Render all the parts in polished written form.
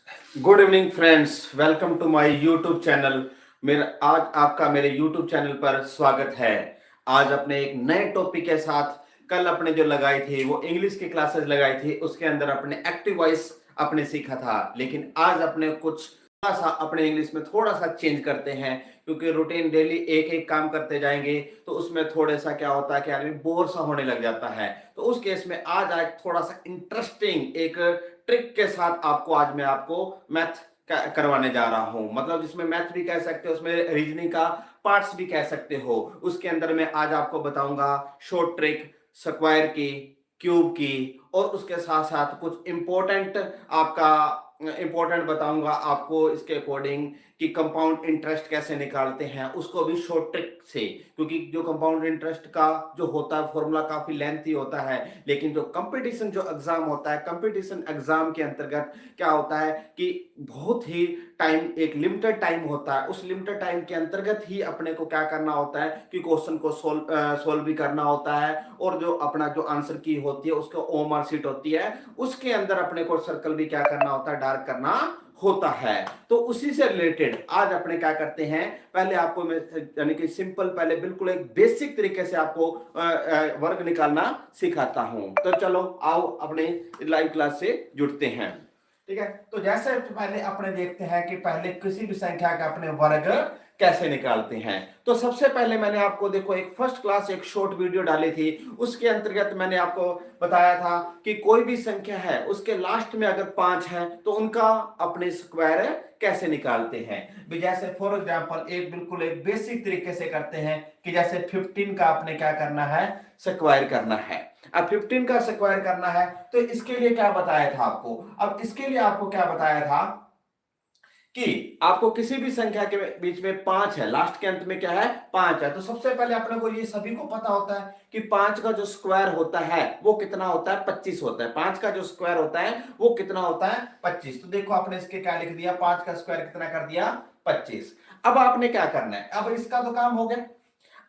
Good evening friends, welcome to my YouTube channel. मेरा आज आपका मेरे यूट्यूब चैनल पर स्वागत है। आज अपने एक नए टॉपिक के साथ, कल अपने जो लगाई थी वो इंग्लिश की क्लासेस लगाई थी, उसके अंदर अपने एक्टिव वॉइस अपने सीखा था। लेकिन आज अपने कुछ थोड़ा सा अपने इंग्लिश में थोड़ा सा चेंज करते हैं, क्योंकि रूटीन डेली एक एक काम करते जाएंगे तो उसमें थोड़ा सा क्या होता है कि आदमी बोर सा होने लग जाता है। तो उस केस में आज आज थोड़ा सा इंटरेस्टिंग एक ट्रिक के साथ मैं आपको मैथ करवाने जा रहा हूं। मतलब जिसमें मैथ भी कह सकते हो, उसमें रीजनिंग का पार्ट्स भी कह सकते हो। उसके अंदर मैं आज आपको बताऊंगा शॉर्ट ट्रिक, स्क्वायर की, क्यूब की, और उसके साथ साथ कुछ इंपॉर्टेंट बताऊंगा आपको इसके अकॉर्डिंग कि कंपाउंड इंटरेस्ट कैसे निकालते हैं, उसको भी शॉर्ट ट्रिक से। क्योंकि जो कंपाउंड इंटरेस्ट का जो होता है फॉर्मूला काफी लेंथी होता है, लेकिन जो कंपटीशन जो एग्जाम होता है, कंपटीशन एग्जाम के अंतर्गत क्या होता है कि बहुत ही टाइम, एक लिमिटेड टाइम होता है। उस लिमिटेड टाइम के अंतर्गत ही अपने को क्या करना होता है कि क्वेश्चन को सोल्व भी करना होता है, और जो अपना जो आंसर की होती है उसको ओमआर शीट होती है, उसके अंदर अपने को सर्कल भी क्या करना होता है, डार्क करना होता है। तो उसी से रिलेटेड आज अपने क्या करते हैं, पहले आपको मैं यानी कि सिंपल, पहले बिल्कुल एक बेसिक तरीके से आपको वर्ग निकालना सिखाता हूं। तो चलो आओ अपने लाइव क्लास से जुड़ते हैं। ठीक है, तो जैसे पहले अपने देखते हैं कि पहले किसी भी संख्या का अपने वर्ग कैसे निकालते हैं। तो सबसे पहले मैंने आपको देखो एक फर्स्ट क्लास एक शॉर्ट वीडियो डाली थी, उसके अंतर्गत मैंने आपको बताया था कि कोई भी संख्या है उसके लास्ट में अगर 5 है तो उनका अपने स्क्वायर कैसे निकालते हैं। जैसे फॉर एग्जांपल एक बिल्कुल एक बेसिक तरीके से करते हैं कि जैसे 15 का आपने क्या करना है, स्क्वायर करना है। अब 15 का स्क्वायर करना है तो इसके लिए क्या बताया था आपको, अब इसके लिए आपको क्या बताया था कि आपको किसी भी संख्या के बीच में 5 है, लास्ट के अंत में क्या है, 5 है। तो सबसे पहले अपने को ये सभी को पता होता है कि 5 का जो स्क्वायर होता है वो कितना होता है, 25 होता है। 5 का जो स्क्वायर होता है वो कितना होता है, 25। तो देखो आपने इसके क्या लिख दिया, 5 का स्क्वायर कितना कर दिया, 25। अब आपने क्या करना है, अब इसका तो काम हो गया।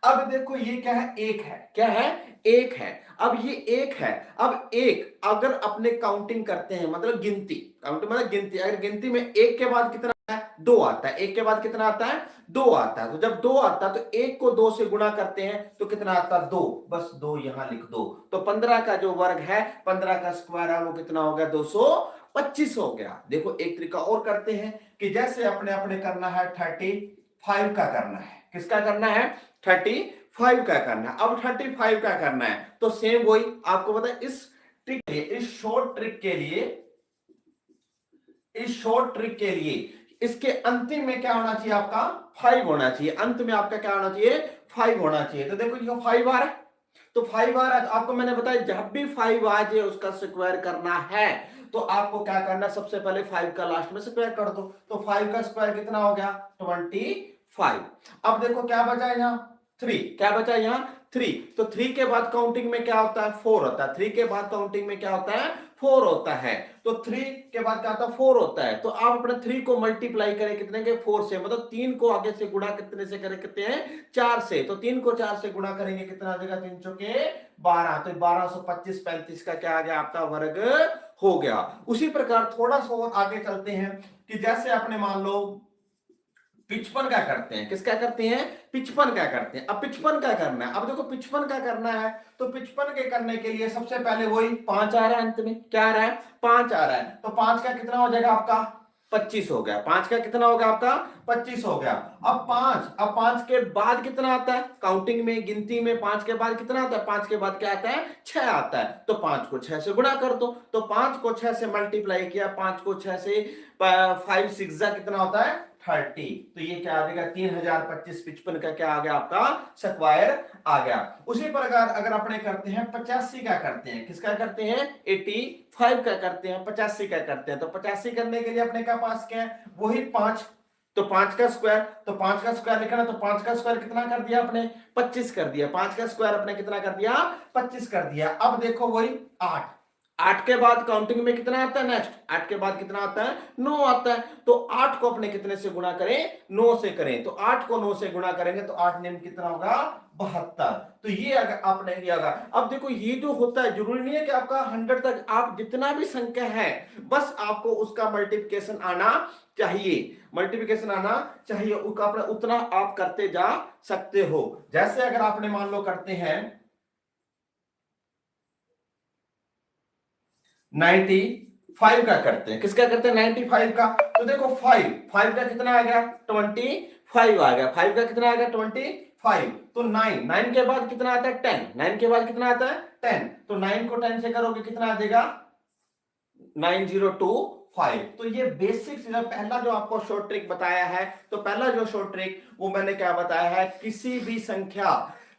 अब देखो ये क्या है, एक है, क्या है, एक है। अब ये एक है, अब एक अगर अपने काउंटिंग करते हैं, मतलब गिनती, काउंटिंग मतलब गिनती, अगर गिनती में एक के बाद कितना आता है, 2 आता है। एक के बाद कितना आता है, 2 आता है। तो जब 2 आता है तो एक को 2 से गुणा करते हैं तो कितना आता है, 2, बस 2 यहां लिख दो। तो 15 का जो वर्ग है, 15 का स्क्वायर है वो कितना हो गया, 225 हो गया। देखो एक तरीका और करते हैं कि जैसे अपने अपने करना है 35 का करना है, किसका करना है, 35 का करना है। अब 35 का करना है तो सेम वही आपको पता है, इस ट्रिक के लिए, इस शॉर्ट ट्रिक के लिए, इस शॉर्ट ट्रिक के लिए इसके अंतिम में क्या होना चाहिए, आपका 5 होना चाहिए। अंत में आपका क्या होना चाहिए, 5 होना चाहिए। तो देखो ये 5 आ रहा है, तो 5 आ रहा है तो आपको मैंने बताया जब भी 5 आ जाए उसका स्क्वायर करना है तो आपको क्या करना है, सबसे पहले 5 का लास्ट में स्क्वायर कर दो। तो 5 का स्क्वायर कितना हो गया, 25। अब देखो क्या बचा यहाँ, 3, क्या बचा यहाँ, 3। तो 3 के बाद काउंटिंग में क्या होता है, 4 होता है। 3 के बाद काउंटिंग में क्या होता है, 4 होता है। तो 3 के बाद क्या होता है, 4 होता है। तो आप अपने 3 को मल्टीप्लाई करें कितने के, 4 से, मतलब 3 को आगे से गुणा कितने से करें, कितने हैं, 4 से। तो 3 को 4 से गुणा करेंगे कितना आ जाएगा, 3 चौके 12। तो 1225, 35 का क्या आ गया, आपका वर्ग हो गया। उसी प्रकार थोड़ा सा और आगे चलते हैं कि जैसे अपने मान लो 55 का करते हैं, किसका करते हैं, 55 का करते हैं। अब 55 का करना है, अब देखो 55 का करना है तो 55 के करने के लिए सबसे पहले वही 5 आ रहा है, अंत में क्या आ रहा है, 5 आ रहा है। तो 5 का कितना हो जाएगा आपका, 25 हो गया। 5 का कितना हो गया आपका, 25 हो गया। अब 5 के बाद कितना आता है, काउंटिंग में, गिनती में 5 के बाद कितना आता है, 5 के बाद क्या आता है, 6 आता है। तो 5 को 6 से गुणा कर दो। तो 5 को 6 से मल्टीप्लाई किया, 5 को 6 से 5 6 कितना होता है, 30। तो ये क्या आ जाएगा, 3025, 55 का क्या आ गया, आपका स्क्वायर आ गया। उसी प्रकार अगर अपने करते हैं 85 का करते हैं, किसका करते हैं, 85 का करते हैं, 85 का करते हैं। तो 85 करने के लिए अपने का पास क्या है, वही 5। तो 5 का स्क्वायर, तो 5 का स्क्वायर लिखना, तो 5 का स्क्वायर कितना कर दिया आपने, 25 कर दिया। 5 का स्क्वायर अपने कितना कर दिया, 25 कर दिया। अब देखो वही 8, 8 के बाद काउंटिंग में कितना आता है, नेक्स्ट 8 के बाद कितना आता है, 9 आता है। तो 8 को अपने कितने से गुणा करें, 9 से करें। तो 8 को 9 से गुणा करेंगे तो 8 निम्न कितना होगा, 72। तो ये अगर आपने किया होगा। अब देखो ये जो होता है, जरूरी नहीं है कि आपका 100 तक, आप जितना भी संख्या है बस आपको उसका मल्टीप्लिकेशन आना चाहिए, मल्टीप्लिकेशन आना चाहिए, उतना आप करते जा सकते हो। जैसे अगर आपने मान लो करते हैं 95 का करते हैं, किसका करते हैं, 95 का। तो देखो 5 का कितना आ गया, 25 आ गया। 5 का कितना आ गया, 25। तो 9 के बाद कितना आता है, 10। 9 के बाद कितना आता है, 10। तो 9 को 10 से करोगे कितना आ जाएगा, 9025। तो ये बेसिक सीधा पहला जो आपको शॉर्ट ट्रिक बताया है, तो पहला जो शॉर्ट ट्रिक वो मैंने क्या बताया है, किसी भी संख्या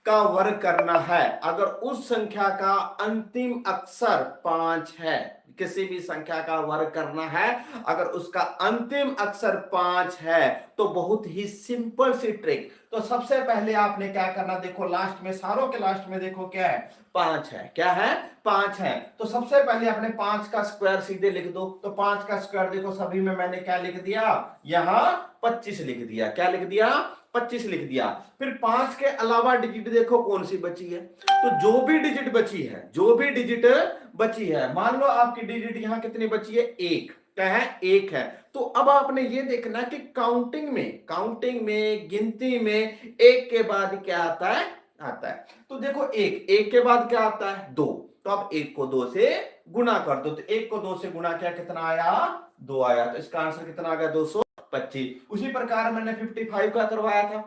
का वर्ग करना है अगर उस संख्या का अंतिम अक्षर 5 है, किसी भी संख्या का वर्ग करना है अगर उसका अंतिम अक्षर 5 है, तो बहुत ही सिंपल सी ट्रिक। तो सबसे पहले आपने क्या करना, देखो लास्ट में, सारों के लास्ट में देखो क्या है, 5 है। क्या है, 5 है। तो सबसे पहले आपने 5 का स्क्वायर सीधे लिख दो। तो 5 का स्क्वायर देखो सभी में मैंने क्या लिख दिया, यहां 25 लिख दिया। क्या लिख दिया, 25 लिख दिया। फिर 5 के अलावा डिजिट देखो कौन सी बची है। तो जो भी डिजिट बची है, जो भी डिजिट बची है, मान लो आपकी डिजिट यहां कितनी बची है, 1। क्या है, 1 है। तो अब आपने ये देखना कि काउंटिंग में गिनती में 1 के बाद क्या आता है। तो देखो 1 के बाद क्या आता है, 2। तो अब 1 को 2 से गुणा कर दो। तो 1 को 2 से गुणा किया, कितना आया, 2 आया। तो इसका आंसर कितना आ गया, 225। उसी प्रकार मैंने 55 का करवाया था।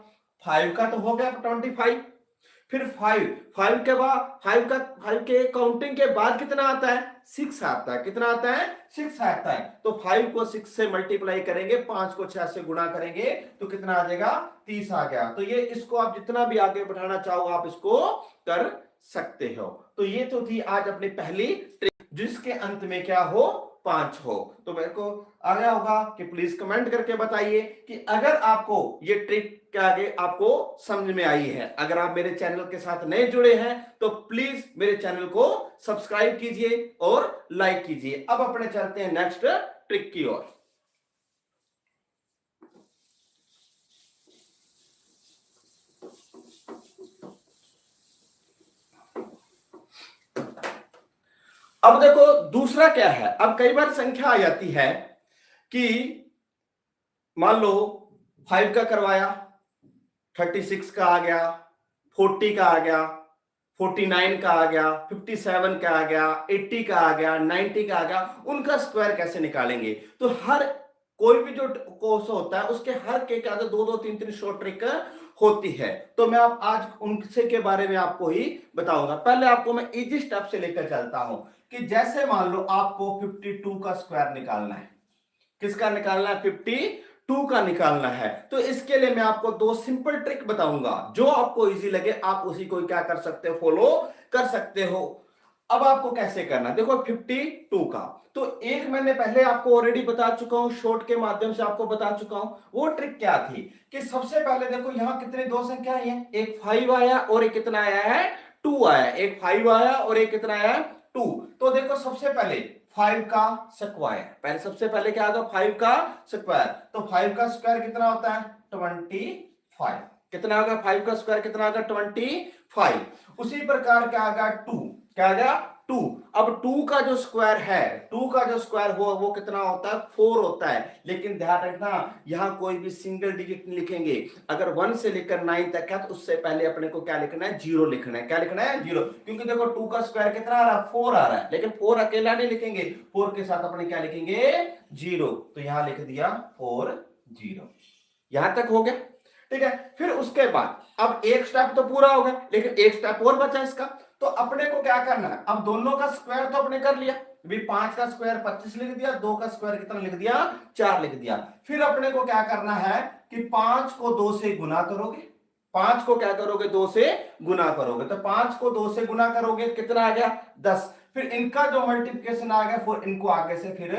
5 का तो हो गया 25। फिर 5 के बाद 5 के काउंटिंग के बाद कितना आता है, 6 आता है। कितना आता है, 6 आता है। तो 5 को 6 से मल्टीप्लाई करेंगे, 5 को 6 से गुणा करेंगे तो कितना आ जाएगा, 30 आ गया। तो ये इसको आप जितना भी आगे बढ़ाना चाहो आप इसको कर सकते हो। तो ये तो थी आज अपनी पहली ट्रिक, जिसके अंत में क्या हो, 5 हो। तो मेरे को आ गया होगा कि प्लीज कमेंट करके बताइए कि अगर आपको ये ट्रिक के आगे आपको समझ में आई है। अगर आप मेरे चैनल के साथ नए जुड़े हैं तो प्लीज मेरे चैनल को सब्सक्राइब कीजिए और लाइक कीजिए। अब अपने चलते हैं नेक्स्ट ट्रिक की ओर। अब देखो दूसरा क्या है। अब कई बार संख्या आ जाती है कि मान लो 5 का करवाया, 36 का आ गया, 40 का आ गया, 49 का आ गया, 57 का आ गया, 80 का आ गया, 90 का आ गया। उनका स्क्वायर कैसे निकालेंगे। तो हर कोई भी जो कोर्स होता है उसके हर के क्या, दो दो तीन तीन शॉर्ट ट्रिक होती है। तो मैं आप आज उनसे के बारे में आपको ही बताऊंगा। पहले आपको मैं इजी स्टेप से लेकर चलता हूं कि जैसे मान लो आपको 52 का स्क्वायर निकालना है। किसका निकालना है, 52 का निकालना है। तो इसके लिए मैं आपको दो सिंपल ट्रिक बताऊंगा, जो आपको इजी लगे आप उसी को क्या कर सकते हो, फॉलो कर सकते हो। अब आपको कैसे करना, देखो 52 का तो एक मैंने पहले आपको ऑलरेडी बता चुका हूं, शॉर्ट के माध्यम से आपको बता चुका हूं। वो ट्रिक क्या थी कि सबसे पहले देखो यहां कितनी दो संख्या आई है, एक 5 आया और एक कितना आया है, 2 आया। एक 5 आया और एक कितना आया, 2। तो देखो सबसे पहले 5 का स्क्वायर, पहले सबसे पहले क्या आएगा, 5 का स्क्वायर। तो 5 का स्क्वायर कितना होता है, 25। कितना होगा, 5 का स्क्वायर कितना होगा, 25। उसी प्रकार क्या आएगा, 2। क्या आ गया, 2। अब 2 का जो स्क्वायर है, 2 का जो स्क्वायर हो वो कितना होता है, 4 होता है। लेकिन ध्यान रखना यहां कोई भी सिंगल डिजिट नहीं लिखेंगे। अगर 1 से लेकर 9 तक है तो उससे पहले अपने को क्या लिखना है, 0 लिखना है। क्या लिखना है, 0। क्योंकि देखो 2 का स्क्वायर कितना आ रहा है, 4 आ रहा है। लेकिन 4 अकेला नहीं लिखेंगे, 4 के साथ अपने क्या लिखेंगे, 0। तो यहां लिख दिया 4 0। यहां तक हो गया, ठीक है। फिर उसके बाद अब एक स्टेप तो पूरा हो गया, लेकिन एक स्टेप और बचा इसका। तो अपने को क्या करना है, अब दोनों का स्क्वायर तो अपने कर लिया, भी 5 का स्क्वायर 25 लिख दिया, 2 का स्क्वायर कितना लिख दिया, 4 लिख दिया। फिर अपने को क्या करना है कि 5 को 2 से गुना करोगे। 5 को क्या करोगे, 2 से गुना करोगे। तो 5 को 2 से गुना करोगे कितना आ गया, 10। फिर इनका जो मल्टीप्लिकेशन आ गया फिर इनको आगे से फिर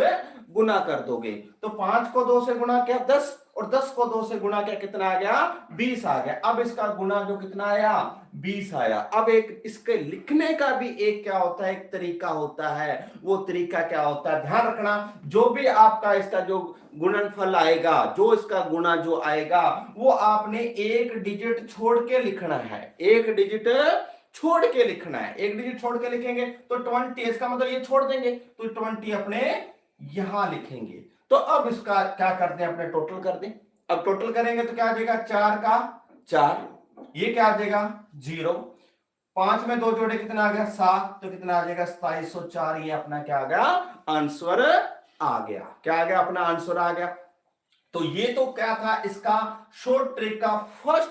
गुना कर दोगे। तो 5 को 2 से गुना किया 10 और 10 को 2 से गुणा किया, कितना आ गया 20 आ गया। अब इसका गुणा जो कितना आया 20 आया। अब एक इसके लिखने का भी एक क्या होता है, एक तरीका होता है। वो तरीका क्या होता है, ध्यान रखना, जो भी आपका इसका जो गुणनफल आएगा, जो इसका गुणा जो आएगा, वो आपने एक डिजिट छोड़ के लिखना है, एक डिजिट छोड़ के लिखना है। एक डिजिट छोड़ के लिखेंगे तो 20, इसका मतलब ये छोड़ देंगे तो 20 अपने यहां लिखेंगे। तो अब इसका क्या करते हैं, अपने टोटल कर दें। अब टोटल करेंगे तो क्या आ जाएगा, 4 का 4, ये क्या आ जाएगा 0, 5 में 2 जोड़े कितना आ गया 7, तो कितना आ जाएगा 2704। ये अपना क्या आ गया, आंसर आ गया। क्या आ गया, अपना आंसर आ गया। तो ये तो क्या था, इसका शॉर्ट ट्रिक का फर्स्ट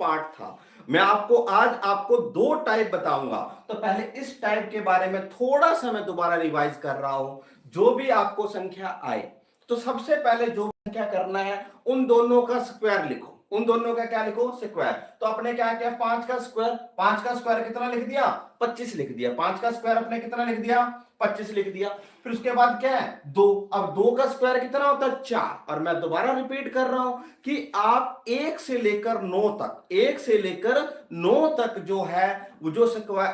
पार्ट था। मैं आपको आज आपको 2 टाइप बताऊंगा। तो पहले इस टाइप के बारे में थोड़ा सा मैं दोबारा रिवाइज कर रहा हूं। जो भी आपको संख्या आए तो सबसे पहले जो संख्या करना है, उन दोनों का स्क्वायर लिखो। उन दोनों का क्या लिखो, स्क्वायर। तो अपने क्या किया, 5 का स्क्वायर, 5 का स्क्वायर कितना लिख दिया 25 लिख दिया। 5 का स्क्वायर अपने कितना लिख दिया 25 लिख दिया। फिर उसके बाद क्या है 2। अब 2 का स्क्वायर कितना होता है 4। और मैं दोबारा रिपीट कर रहा हूं कि आप 1 से लेकर 9 तक, 1 से लेकर 9 तक जो है वो जो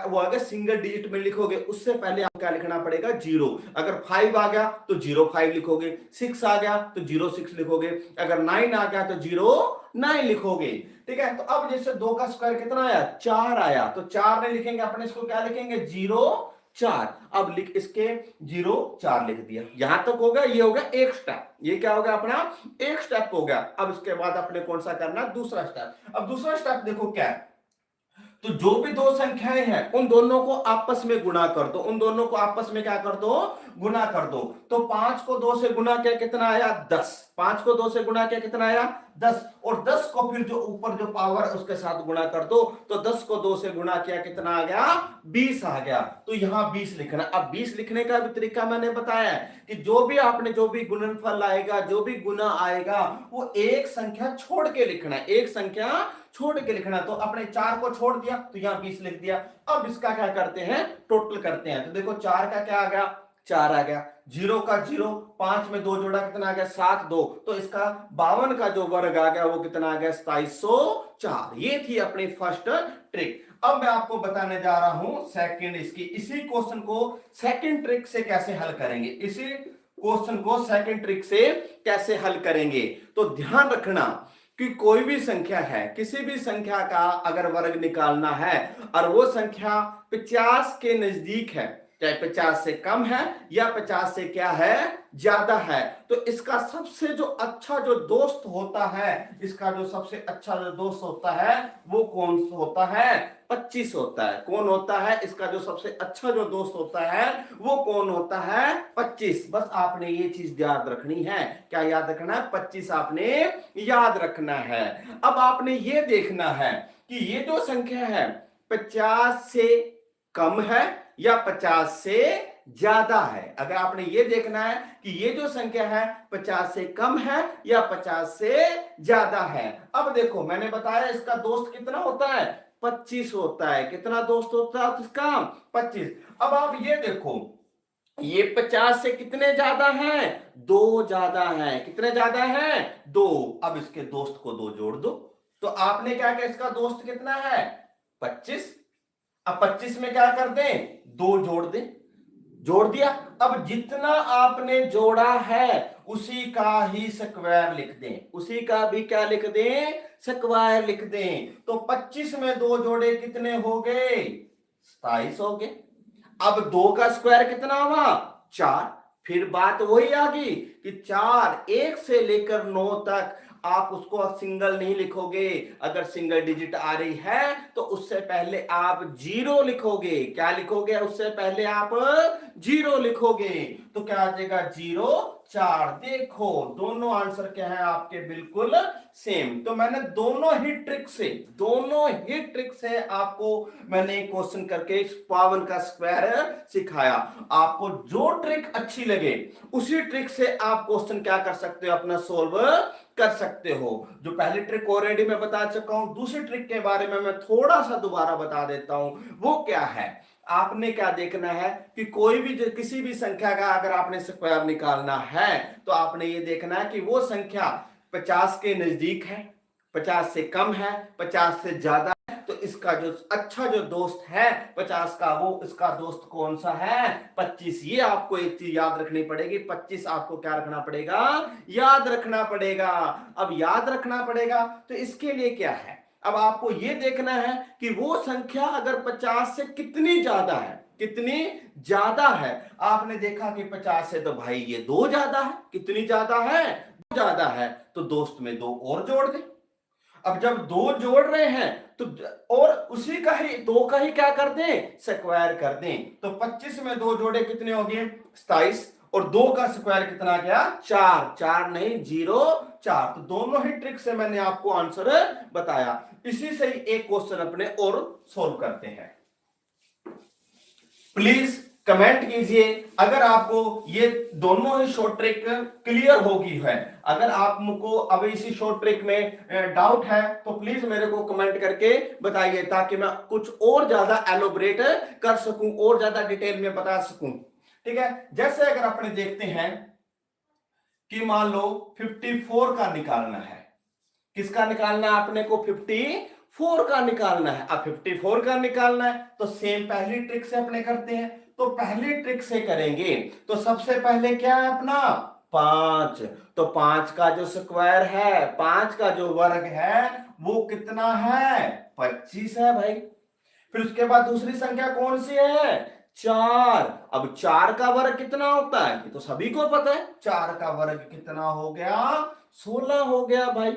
वो अगर सिंगल डिजिट में लिखोगे, उससे पहले आपको क्या लिखना पड़ेगा 0। अगर 5 आ गया तो 05 लिखोगे, 6 आ गया तो 06 लिखोगे, अगर 9 आ गया तो 09 लिखोगे। ठीक है। तो अब जैसे 2 का स्क्वायर कितना आया 4 आया, तो 4 नहीं लिखेंगे, अपने इसको क्या लिखेंगे 04। अब लिख इसके 04 लिख दिया। यहां तक हो गया, ये हो गया एक स्टेप। ये क्या हो गया, अपना एक स्टेप हो गया। अब इसके बाद अपने कौन सा करना, दूसरा स्टेप। अब दूसरा स्टेप देखो क्या है, तो जो भी 2 संख्याएं हैं उन दोनों को आपस में गुणा कर दो। उन दोनों को आपस में क्या कर दो, गुणा कर दो। तो 5 को 2 से गुणा किया कितना आया 10। 5 को 2 से गुणा किया कितना आया 10। और 10 को फिर जो ऊपर जो पावर उसके साथ गुणा कर दो। तो 10 को 2 से गुणा किया कितना आ गया 20 आ गया। तो यहां 20 लिखना। अब 20 लिखने का भी तरीका मैंने बताया है कि जो भी आपने जो भी गुणनफल आएगा, जो भी गुना आएगा, वो एक संख्या छोड़ के लिखना है, एक संख्या छोड़ के लिखना। तो अपने 4 को छोड़ दिया तो यहां 20 लिख दिया। अब इसका क्या करते हैं, टोटल करते हैं। तो देखो 4 का क्या आ गया 4 आ गया, 0 का 0, 5 में 2 जोड़ा कितना आ गया 7, 2, तो इसका 52 का जो वर्ग आ गया वो कितना आ गया 2704। ये थी अपनी फर्स्ट ट्रिक। अब मैं आपको बताने जा रहा हूं सेकंड इसकी, इसी क्वेश्चन को सेकंड ट्रिक से कैसे हल करेंगे, इसी क्वेश्चन को सेकंड ट्रिक से कैसे हल करेंगे। तो ध्यान रखना कि कोई भी संख्या है, किसी भी संख्या का अगर वर्ग निकालना है और वो संख्या 50 के नजदीक है, चाहे 50 से कम है या 50 से क्या है ज्यादा है, तो इसका सबसे जो अच्छा जो दोस्त होता है, इसका जो सबसे अच्छा जो दोस्त होता है वो कौन होता है 25 होता है। कौन होता है, इसका जो सबसे अच्छा जो दोस्त होता है वो कौन होता है 25। बस आपने ये चीज याद रखनी है। क्या याद रखना है, 25 आपने याद रखना है। अब आपने ये देखना है कि ये जो संख्या है 50 से कम है या 50 से ज्यादा है। अगर आपने ये देखना है कि ये जो संख्या है 50 से कम है या 50 से ज्यादा है। अब देखो मैंने बताया इसका दोस्त कितना होता है 25 होता है। कितना दोस्त होता है इसका 25। अब आप ये देखो ये 50 से कितने ज्यादा हैं 2 ज्यादा है। कितने ज्यादा है 2। अब इसके दोस्त को 2 जोड़ दो। तो आपने क्या किया, इसका दोस्त कितना है 25। अब 25 में क्या कर दें 2 जोड़ दें, जोड़ दिया। अब जितना आपने जोड़ा है उसी का ही स्क्वायर लिख दें, उसी का भी क्या लिख दें स्क्वायर लिख दें। तो 25 में 2 जोड़े कितने हो गए 27 हो गए। अब 2 का स्क्वायर कितना हुआ 4। फिर बात वही आ गई कि 4 1 से लेकर 9 तक आप उसको सिंगल नहीं लिखोगे। अगर सिंगल डिजिट आ रही है तो उससे पहले आप 0 लिखोगे। क्या लिखोगे, उससे पहले आप 0 लिखोगे। तो क्या आ जाएगा 0 4। देखो दोनों आंसर क्या है आपके बिल्कुल सेम। तो मैंने दोनों ही ट्रिक से आपको मैंने क्वेश्चन करके 52 का स्क्वायर सिखाया। आपको जो ट्रिक अच्छी लगे उसी ट्रिक से आप क्वेश्चन क्या कर सकते हो, अपना सोल्व कर सकते हो। जो पहली ट्रिक ऑलरेडी मैं बता चुका हूं, दूसरी ट्रिक के बारे में मैं थोड़ा सा दोबारा बता देता हूं। वो क्या है, आपने क्या देखना है कि कोई भी किसी भी संख्या का अगर आपने स्क्वायर निकालना है तो आपने ये देखना है कि वो संख्या 50 के नजदीक है, 50 से कम है, 50 से ज्यादा है, तो इसका जो अच्छा जो दोस्त है 50 का, वो इसका दोस्त कौन सा है? 25। ये आपको एक चीज याद रखनी पड़ेगी, 25 आपको क्या रखना पड़ेगा? याद रखना पड़ेगा। अब याद रखना पड़ेगा तो इसके लिए क्या है, अब आपको ये देखना है कि वो संख्या अगर 50 से कितनी ज्यादा है, कितनी ज्यादा है। आपने देखा कि 50 से तो भाई ये 2 ज्यादा है, कितनी ज्यादा है? 2 ज्यादा है, तो दोस्त में 2 और जोड़ दे। अब जब 2 जोड़ रहे हैं तो और उसी का ही 2 का ही क्या कर दें? स्क्वायर कर दें। तो 25 में 2 जोड़े कितने हो गए? 27। और 2 का स्क्वायर कितना गया? 4। 4 नहीं 0 4। तो दोनों ही ट्रिक से मैंने आपको आंसर बताया। इसी से ही एक क्वेश्चन अपने और सोल्व करते हैं। प्लीज कमेंट कीजिए अगर आपको ये दोनों ही शॉर्ट ट्रिक क्लियर होगी है। अगर आपको अब इसी शॉर्ट ट्रिक में डाउट है तो प्लीज मेरे को कमेंट करके बताइए, ताकि मैं कुछ और ज्यादा एलोबरेट कर सकूं, और ज्यादा डिटेल में बता सकूं। ठीक है, जैसे अगर अपने देखते हैं कि मान लो 54 का निकालना है। किसका निकालना है अपने को? 54 का निकालना है। अब 54 का निकालना है तो सेम पहली ट्रिक से अपने करते हैं। तो पहली ट्रिक से करेंगे तो सबसे पहले क्या है अपना? 5। तो 5 का जो स्क्वायर है, 5 का जो वर्ग है वो कितना है? 25 है भाई। फिर उसके बाद दूसरी संख्या कौन सी है? 4। अब 4 का वर्ग कितना होता है? ये तो सभी को पता है। 4 का वर्ग कितना हो गया? 16 हो गया भाई।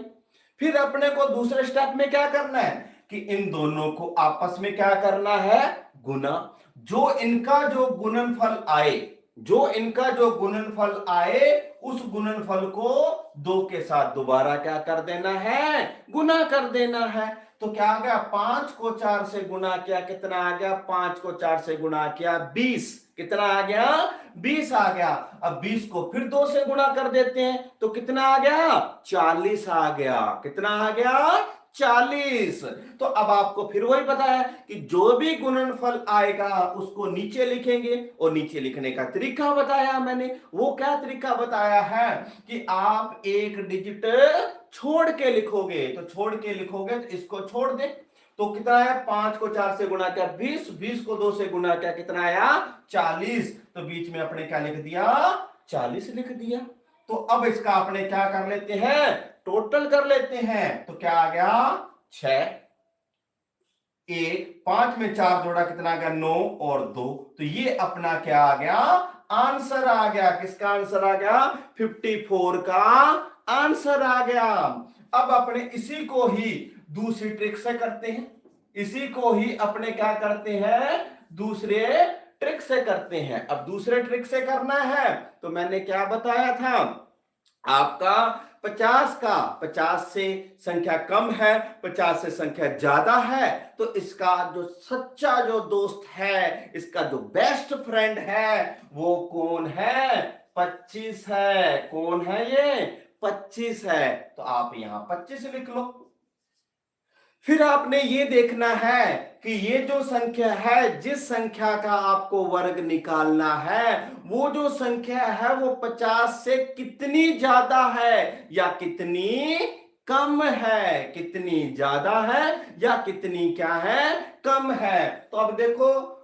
फिर अपने को दूसरे स्टेप में क्या करना है कि इन दोनों को आपस में क्या करना है? गुना। जो इनका जो गुणनफल आए, जो इनका जो गुणनफल आए, उस गुणनफल को 2 के साथ दोबारा क्या कर देना है? गुना कर देना है। तो क्या आ गया? 5 को 4 से गुना किया, कितना आ गया? 5 को 4 से गुना किया 20। कितना आ गया? 20 आ गया। अब 20 को फिर 2 से गुणा कर देते हैं तो कितना आ गया? 40 आ गया। कितना आ गया? 40। तो अब आपको फिर वही पता है कि जो भी गुणनफल आएगा उसको नीचे लिखेंगे, और नीचे लिखने का तरीका बताया मैंने। वो क्या तरीका बताया है कि आप एक डिजिट छोड़ के लिखोगे। तो छोड़ के लिखोगे तो इसको छोड़ दे, तो कितना आया? 5 को 4 से गुणा किया 20, 20 को 2 से गुणा किया, कितना आया? 40। तो बीच में अपने क्या लिख दिया? 40 लिख दिया। तो अब इसका अपने क्या कर लेते हैं? टोटल कर लेते हैं। तो क्या आ गया? 6। 1 5 में 4 जोड़ा, कितना आ गया? 9 और 2। तो ये अपना क्या आ गया? आंसर आ गया। किसका आंसर आ गया? 54 का आंसर आ गया। अब अपने इसी को ही दूसरी ट्रिक से करते हैं। इसी को ही अपने क्या करते हैं? दूसरे ट्रिक से करते हैं। अब दूसरे ट्रिक से करना है तो मैंने क्या बताया था आपका? 50 का 50 से संख्या कम है, 50 से संख्या ज्यादा है, तो इसका जो सच्चा जो दोस्त है, इसका जो बेस्ट फ्रेंड है, वो कौन है? 25 है। कौन है ये? 25 है। तो आप यहां 25 लिख लो। फिर आपने ये देखना है कि ये जो संख्या है, जिस संख्या का आपको वर्ग निकालना है, वो जो संख्या है वो 50 से कितनी ज्यादा है या कितनी कम है? कितनी ज्यादा है या कितनी क्या है? कम है। तो अब देखो,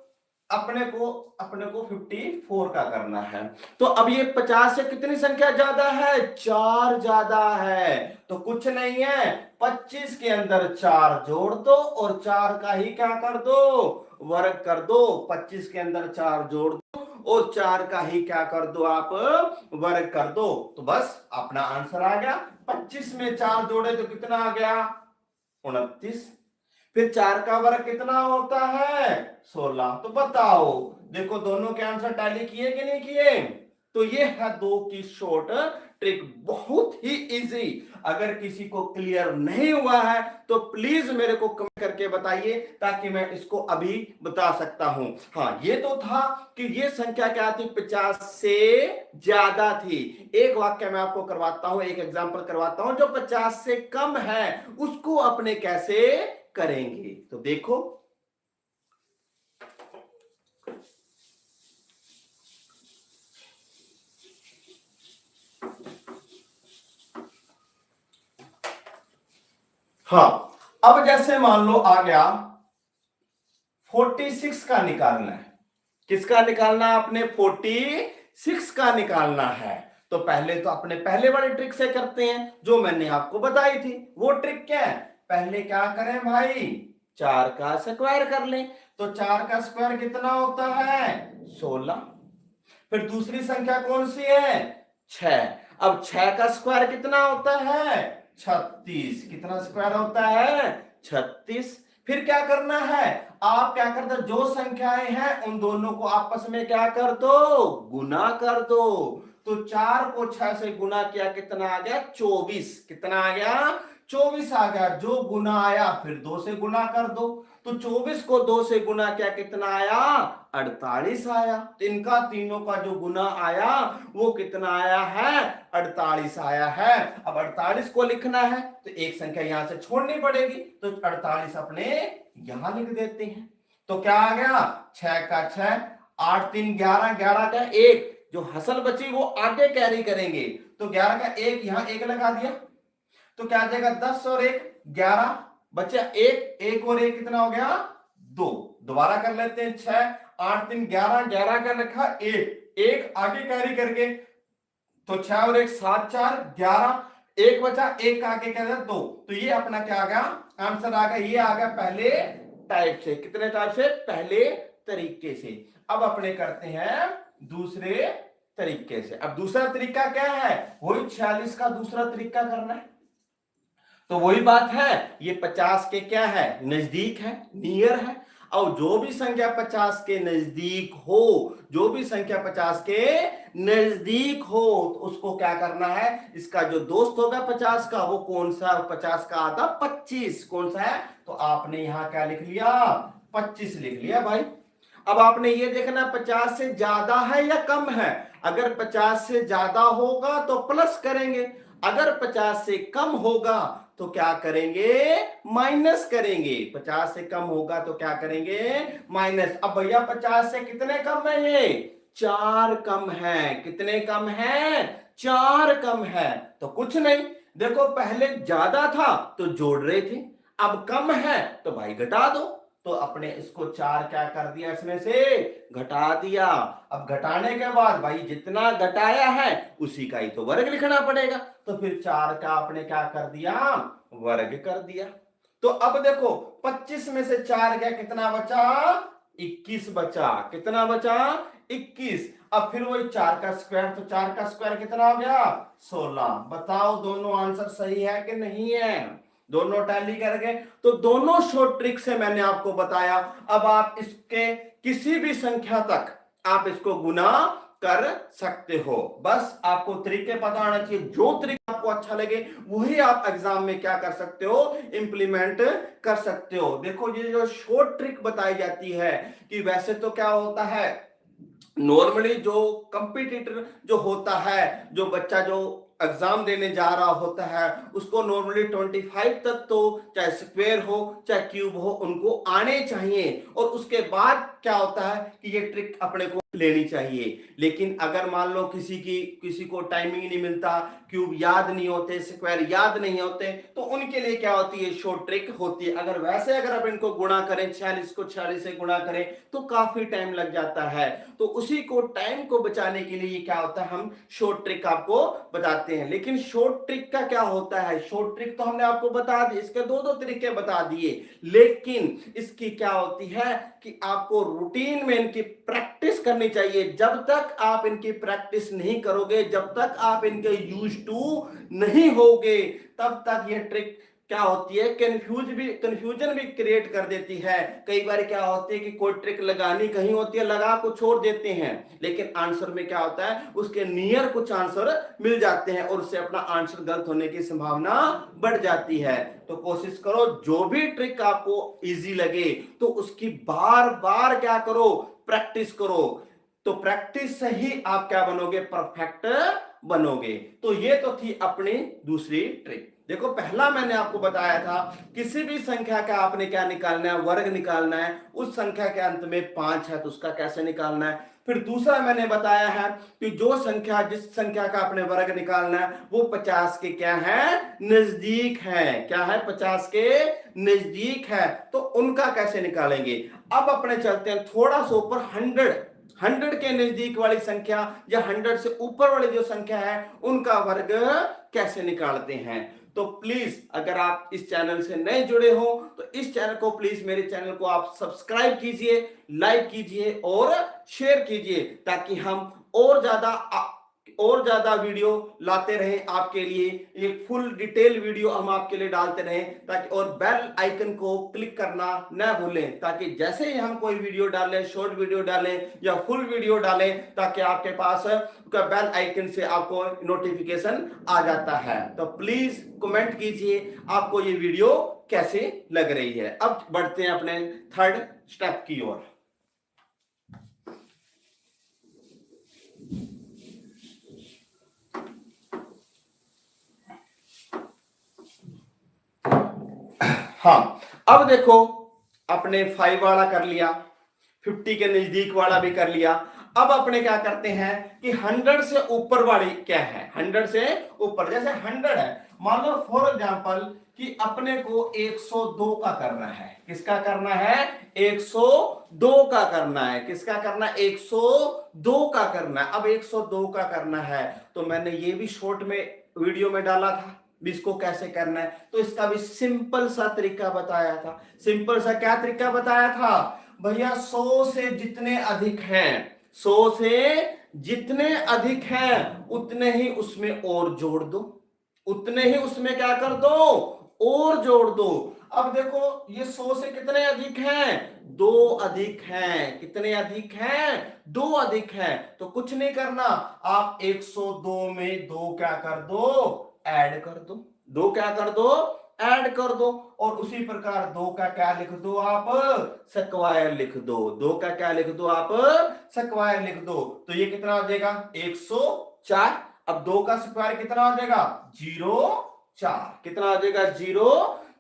अपने को 54 का करना है। तो अब ये 50 से कितनी संख्या ज्यादा है? 4 ज्यादा है। तो कुछ नहीं है, 25 के अंदर 4 जोड़ दो और 4 का ही क्या कर दो? वर्ग कर दो। 25 के अंदर 4 जोड़ दो और 4 का ही क्या कर दो? आप वर्ग कर दो। तो बस अपना आंसर आ गया। 25 में 4 जोड़े तो कितना आ गया? 29। फिर 4 का वर्ग कितना होता है? 16। तो बताओ, देखो दोनों के आंसर टैली किए कि नहीं किए? तो ये है 2 की शॉर्ट ट्रिक, बहुत ही इजी। अगर किसी को क्लियर नहीं हुआ है तो प्लीज मेरे को कमेंट करके बताइए, ताकि मैं इसको अभी बता सकता हूं। हाँ, ये तो था कि ये संख्या क्या थी? 50 से ज्यादा थी। एक वाक्य मैं आपको करवाता हूं, एक एग्जांपल करवाता हूं। जो 50 से कम है उसको अपने कैसे करेंगे, तो देखो। हाँ, अब जैसे मान लो आ गया 46 का निकालना है। किसका निकालना है? आपने 46 का निकालना है। तो पहले तो अपने पहले वाली ट्रिक से करते हैं जो मैंने आपको बताई थी। वो ट्रिक क्या है? पहले क्या करें भाई, 4 का स्क्वायर कर लें। तो 4 का स्क्वायर कितना होता है? 16। फिर दूसरी संख्या कौन सी है? 6। अब 6 का स्क्वायर कितना होता है? 36। कितना स्क्वायर होता है? 36। फिर क्या करना है? आप क्या करते हो, जो संख्याएं हैं उन दोनों को आपस में क्या कर दो? गुना कर दो। तो 4 को 6 से गुना किया, कितना आ गया? 24। कितना आ गया? 24 आ गया। जो गुना आया फिर 2 से गुना कर दो। तो 24 को 2 से गुना किया, कितना आया? 48 आया। तो इनका तीनों का जो गुना आया वो कितना आया है? 48 आया है। अब 48 को लिखना है तो एक संख्या यहां से छोड़नी पड़ेगी, तो 48 अपने यहां लिख देते हैं। तो क्या आ गया? 6 का 6, 8 3 11, 11 का 1, जो हसल बची वो आगे कैरी करेंगे। तो 11 का 1 यहां 1 लगा दिया, तो क्या आ जाएगा? 10 और 1 11, बचा 1, 1 और 1 कितना हो गया? 2। दोबारा कर लेते हैं। 6 8 3 11, 11 का लिखा 1, 1 आगे कैरी करके, तो 6 और 1 7 4 11, 1 बचा, 1 का आगे क्या 2। तो ये अपना क्या आ गया? आंसर आ गया। ये आ गया पहले टाइप से। कितने टाइप से? पहले तरीके से। अब अपने करते हैं दूसरे तरीके से। अब दूसरा तरीका क्या है? वही 46 का दूसरा तरीका करना है। तो वही बात है, ये 50 के क्या है? नजदीक है, नियर है। और जो भी संख्या 50 के नजदीक हो, जो भी संख्या 50 के नजदीक हो, तो उसको क्या करना है? इसका जो दोस्त होगा 50 का, वो कौन सा? 50 का आता 25। कौन सा है? तो आपने यहां क्या लिख लिया? 25 लिख लिया भाई। अब आपने ये देखना 50 से ज्यादा है या कम है। अगर 50 से ज्यादा होगा तो प्लस करेंगे, अगर 50 से कम होगा तो क्या करेंगे? माइनस करेंगे। 50 से कम होगा तो क्या करेंगे? माइनस। अब भैया 50 से कितने कम है? ये 4 कम है। कितने कम है? 4 कम है। तो कुछ नहीं, देखो पहले ज्यादा था तो जोड़ रहे थे, अब कम है तो भाई घटा दो। तो अपने इसको 4 क्या कर दिया? इसमें से घटा दिया। अब घटाने के बाद भाई जितना घटाया है उसी का ही तो वर्ग लिखना पड़ेगा। तो फिर 4 का आपने क्या कर दिया? वर्ग कर दिया। तो अब देखो 25 में से 4 गया, कितना बचा? 21 बचा। कितना बचा? 21। अब फिर वही 4 का स्क्वायर, तो 4 का स्क्वायर कितना हो गया? 16। बताओ दोनों आंसर सही है कि नहीं है? दोनों टैली कर गए। तो दोनों शॉर्ट ट्रिक से मैंने आपको बताया। अब आप इसके किसी भी संख्या तक आप इसको गुना कर सकते हो। बस आपको तरीके पता होना चाहिए। जो तरीका आपको अच्छा लगे वही आप एग्जाम में क्या कर सकते हो? इंप्लीमेंट कर सकते हो। देखो ये जो शॉर्ट ट्रिक बताई जाती है, कि वैसे तो क्या होता है, नॉर्मली जो कंपटीटर जो होता है, जो बच्चा जो एग्जाम देने जा रहा होता है, उसको नॉर्मली 25 तक तो चाहे स्क्वायर हो चाहे क्यूब हो उनको आने चाहिए। और उसके बाद क्या होता है कि ये ट्रिक अपने को लेनी चाहिए। लेकिन अगर मान लो किसी को टाइमिंग नहीं मिलता, क्यूब याद नहीं होते, स्क्वायर याद नहीं होते, तो उनके लिए क्या होती है? शॉर्ट ट्रिक होती है। अगर आप इनको गुणा करें, 46 को 46 से गुणा करें तो काफी टाइम लग जाता है। तो उसी को टाइम को बचाने के लिए क्या होता है, हम शॉर्ट ट्रिक आपको बताते हैं। लेकिन शॉर्ट ट्रिक का क्या होता है? शॉर्ट ट्रिक तो हमने आपको बता दी, इसके दो दो तरीके बता दिए, लेकिन इसकी क्या होती है कि आपको रूटीन में इनकी प्रैक्टिस करनी चाहिए। जब तक आप इनकी प्रैक्टिस नहीं करोगे, जब तक आप इनके यूज टू नहीं होगे, तब तक ये ट्रिक क्या होती है? कंफ्यूजन भी क्रिएट कर देती है। कई बार क्या होती है कि कोई ट्रिक लगानी कहीं होती है, लगा को छोड़ देते हैं, लेकिन आंसर में क्या होता है? उसके नियर कुछ आंसर मिल जाते हैं और उससे अपना आंसर गलत होने की संभावना बढ़ जाती है। तो कोशिश करो जो भी ट्रिक आपको इजी लगे तो उसकी बार बार क्या करो? प्रैक्टिस करो। तो प्रैक्टिस से ही आप क्या बनोगे? परफेक्ट बनोगे। तो ये तो थी अपनी दूसरी ट्रिक। देखो पहला मैंने आपको बताया था, किसी भी संख्या का आपने क्या निकालना है? वर्ग निकालना है। उस संख्या के अंत में 5 है तो उसका कैसे निकालना है? फिर दूसरा मैंने बताया है कि जो संख्या, जिस संख्या का अपने वर्ग निकालना है वो 50 के क्या है, नजदीक है। क्या है, 50 के नजदीक है। तो उनका कैसे निकालेंगे। अब अपने चलते हैं थोड़ा सा ऊपर, 100 के नजदीक वाली संख्या या 100 से ऊपर वाली जो संख्या है उनका वर्ग कैसे निकालते हैं। तो प्लीज अगर आप इस चैनल से नए जुड़े हो तो इस चैनल को प्लीज, मेरे चैनल को आप सब्सक्राइब कीजिए, लाइक कीजिए और शेयर कीजिए, ताकि हम और ज्यादा वीडियो लाते रहें आपके लिए। एक फुल डिटेल वीडियो हम आपके लिए डालते रहें, ताकि, और बेल आइकन को क्लिक करना न भूलें, ताकि जैसे ही हम कोई वीडियो डालें, शॉर्ट वीडियो डालें या फुल वीडियो डालें, ताकि आपके पास बेल आइकन से आपको नोटिफिकेशन आ जाता है। तो प्लीज कमेंट कीजिए आपको ये वीडियो कैसे लग रही है। अब बढ़ते हैं अपने थर्ड स्टेप की ओर। हाँ, अब देखो, अपने 5 वाला कर लिया, 50 के नजदीक वाला भी कर लिया। अब अपने क्या करते हैं कि 100 से ऊपर वाली क्या है, 100 से ऊपर, जैसे 100 है, मान लो फॉर एग्जांपल कि अपने को 102 का करना है। किसका करना है, 102 का करना है। किसका करना है, 102 का करना है। अब 102 का करना है तो मैंने ये भी शॉर्ट में वीडियो में डाला था इसको कैसे करना है। तो इसका भी सिंपल सा तरीका बताया था। सिंपल सा क्या तरीका बताया था भैया, 100 से जितने अधिक हैं, 100 से जितने अधिक हैं उतने ही उसमें और जोड़ दो, उतने ही उसमें क्या कर दो, और जोड़ दो। अब देखो ये 100 से कितने अधिक हैं, 2 अधिक हैं। कितने अधिक हैं, 2 अधिक हैं। तो कुछ नहीं करना, आप 102 में 2 क्या कर दो, ऐड कर दो। 2 क्या कर दो, ऐड कर दो। और उसी प्रकार 2 का क्या लिख दो आप, स्क्वायर लिख दो। 2 का क्या लिख दो आप, स्क्वायर लिख दो। तो ये कितना हो जाएगा, 104। अब 2 का स्क्वायर कितना हो जाएगा, 04। कितना हो जाएगा,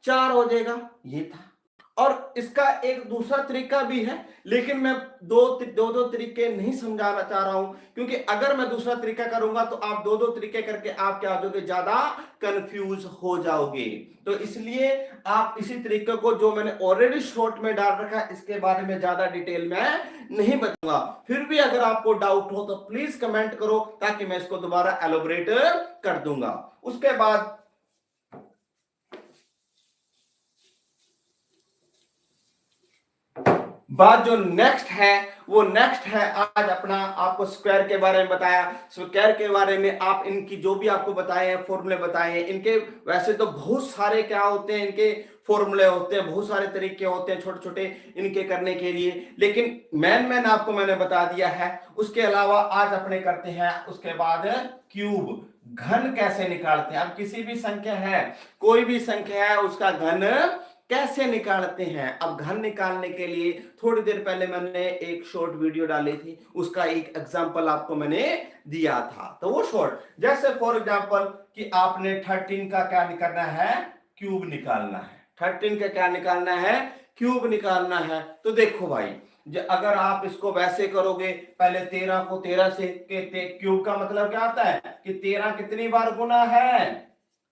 04 हो जाएगा। ये था। और इसका एक दूसरा तरीका भी है, लेकिन मैं दो तरीके नहीं समझाना चाह रहा हूं, क्योंकि अगर मैं दूसरा तरीका करूंगा तो आप दो तरीके करके आप क्या हो जाओगे, ज्यादा कंफ्यूज हो जाओगे। तो इसलिए आप इसी तरीके को जो मैंने ऑलरेडी शॉर्ट में डाल रखा है इसके बारे में ज्यादा डिटेल में नहीं बताऊंगा। फिर भी अगर आपको डाउट हो तो प्लीज कमेंट करो, ताकि मैं इसको दोबारा एलोबरेट कर दूंगा। उसके बाद बात जो नेक्स्ट है वो नेक्स्ट है, आज अपना आपको स्क्वायर के बारे में बताया। स्क्वायर के बारे में आप इनकी जो भी आपको बताए हैं, फॉर्मूले बताए हैं, इनके वैसे तो बहुत सारे क्या होते हैं, इनके फॉर्मूले होते हैं, बहुत सारे तरीके होते हैं छोटे छोटे इनके करने के लिए, लेकिन मैन आपको मैंने बता दिया है। उसके अलावा आज अपने करते हैं उसके बाद क्यूब, घन कैसे निकालते हैं। अब किसी भी संख्या है, कोई भी संख्या है, उसका घन कैसे निकालते हैं। अब घन निकालने के लिए थोड़ी देर पहले मैंने एक शॉर्ट वीडियो डाली थी, उसका एक एग्जांपल आपको मैंने दिया था। तो वो शॉर्ट, जैसे फॉर एग्जांपल कि आपने 13 का क्या निकालना है, क्यूब निकालना है। 13 का क्या निकालना है, क्यूब निकालना है। तो देखो भाई, अगर आप इसको वैसे करोगे, पहले 13 को 13 से क्यूब का मतलब क्या आता है कि 13 कितनी बार गुना है,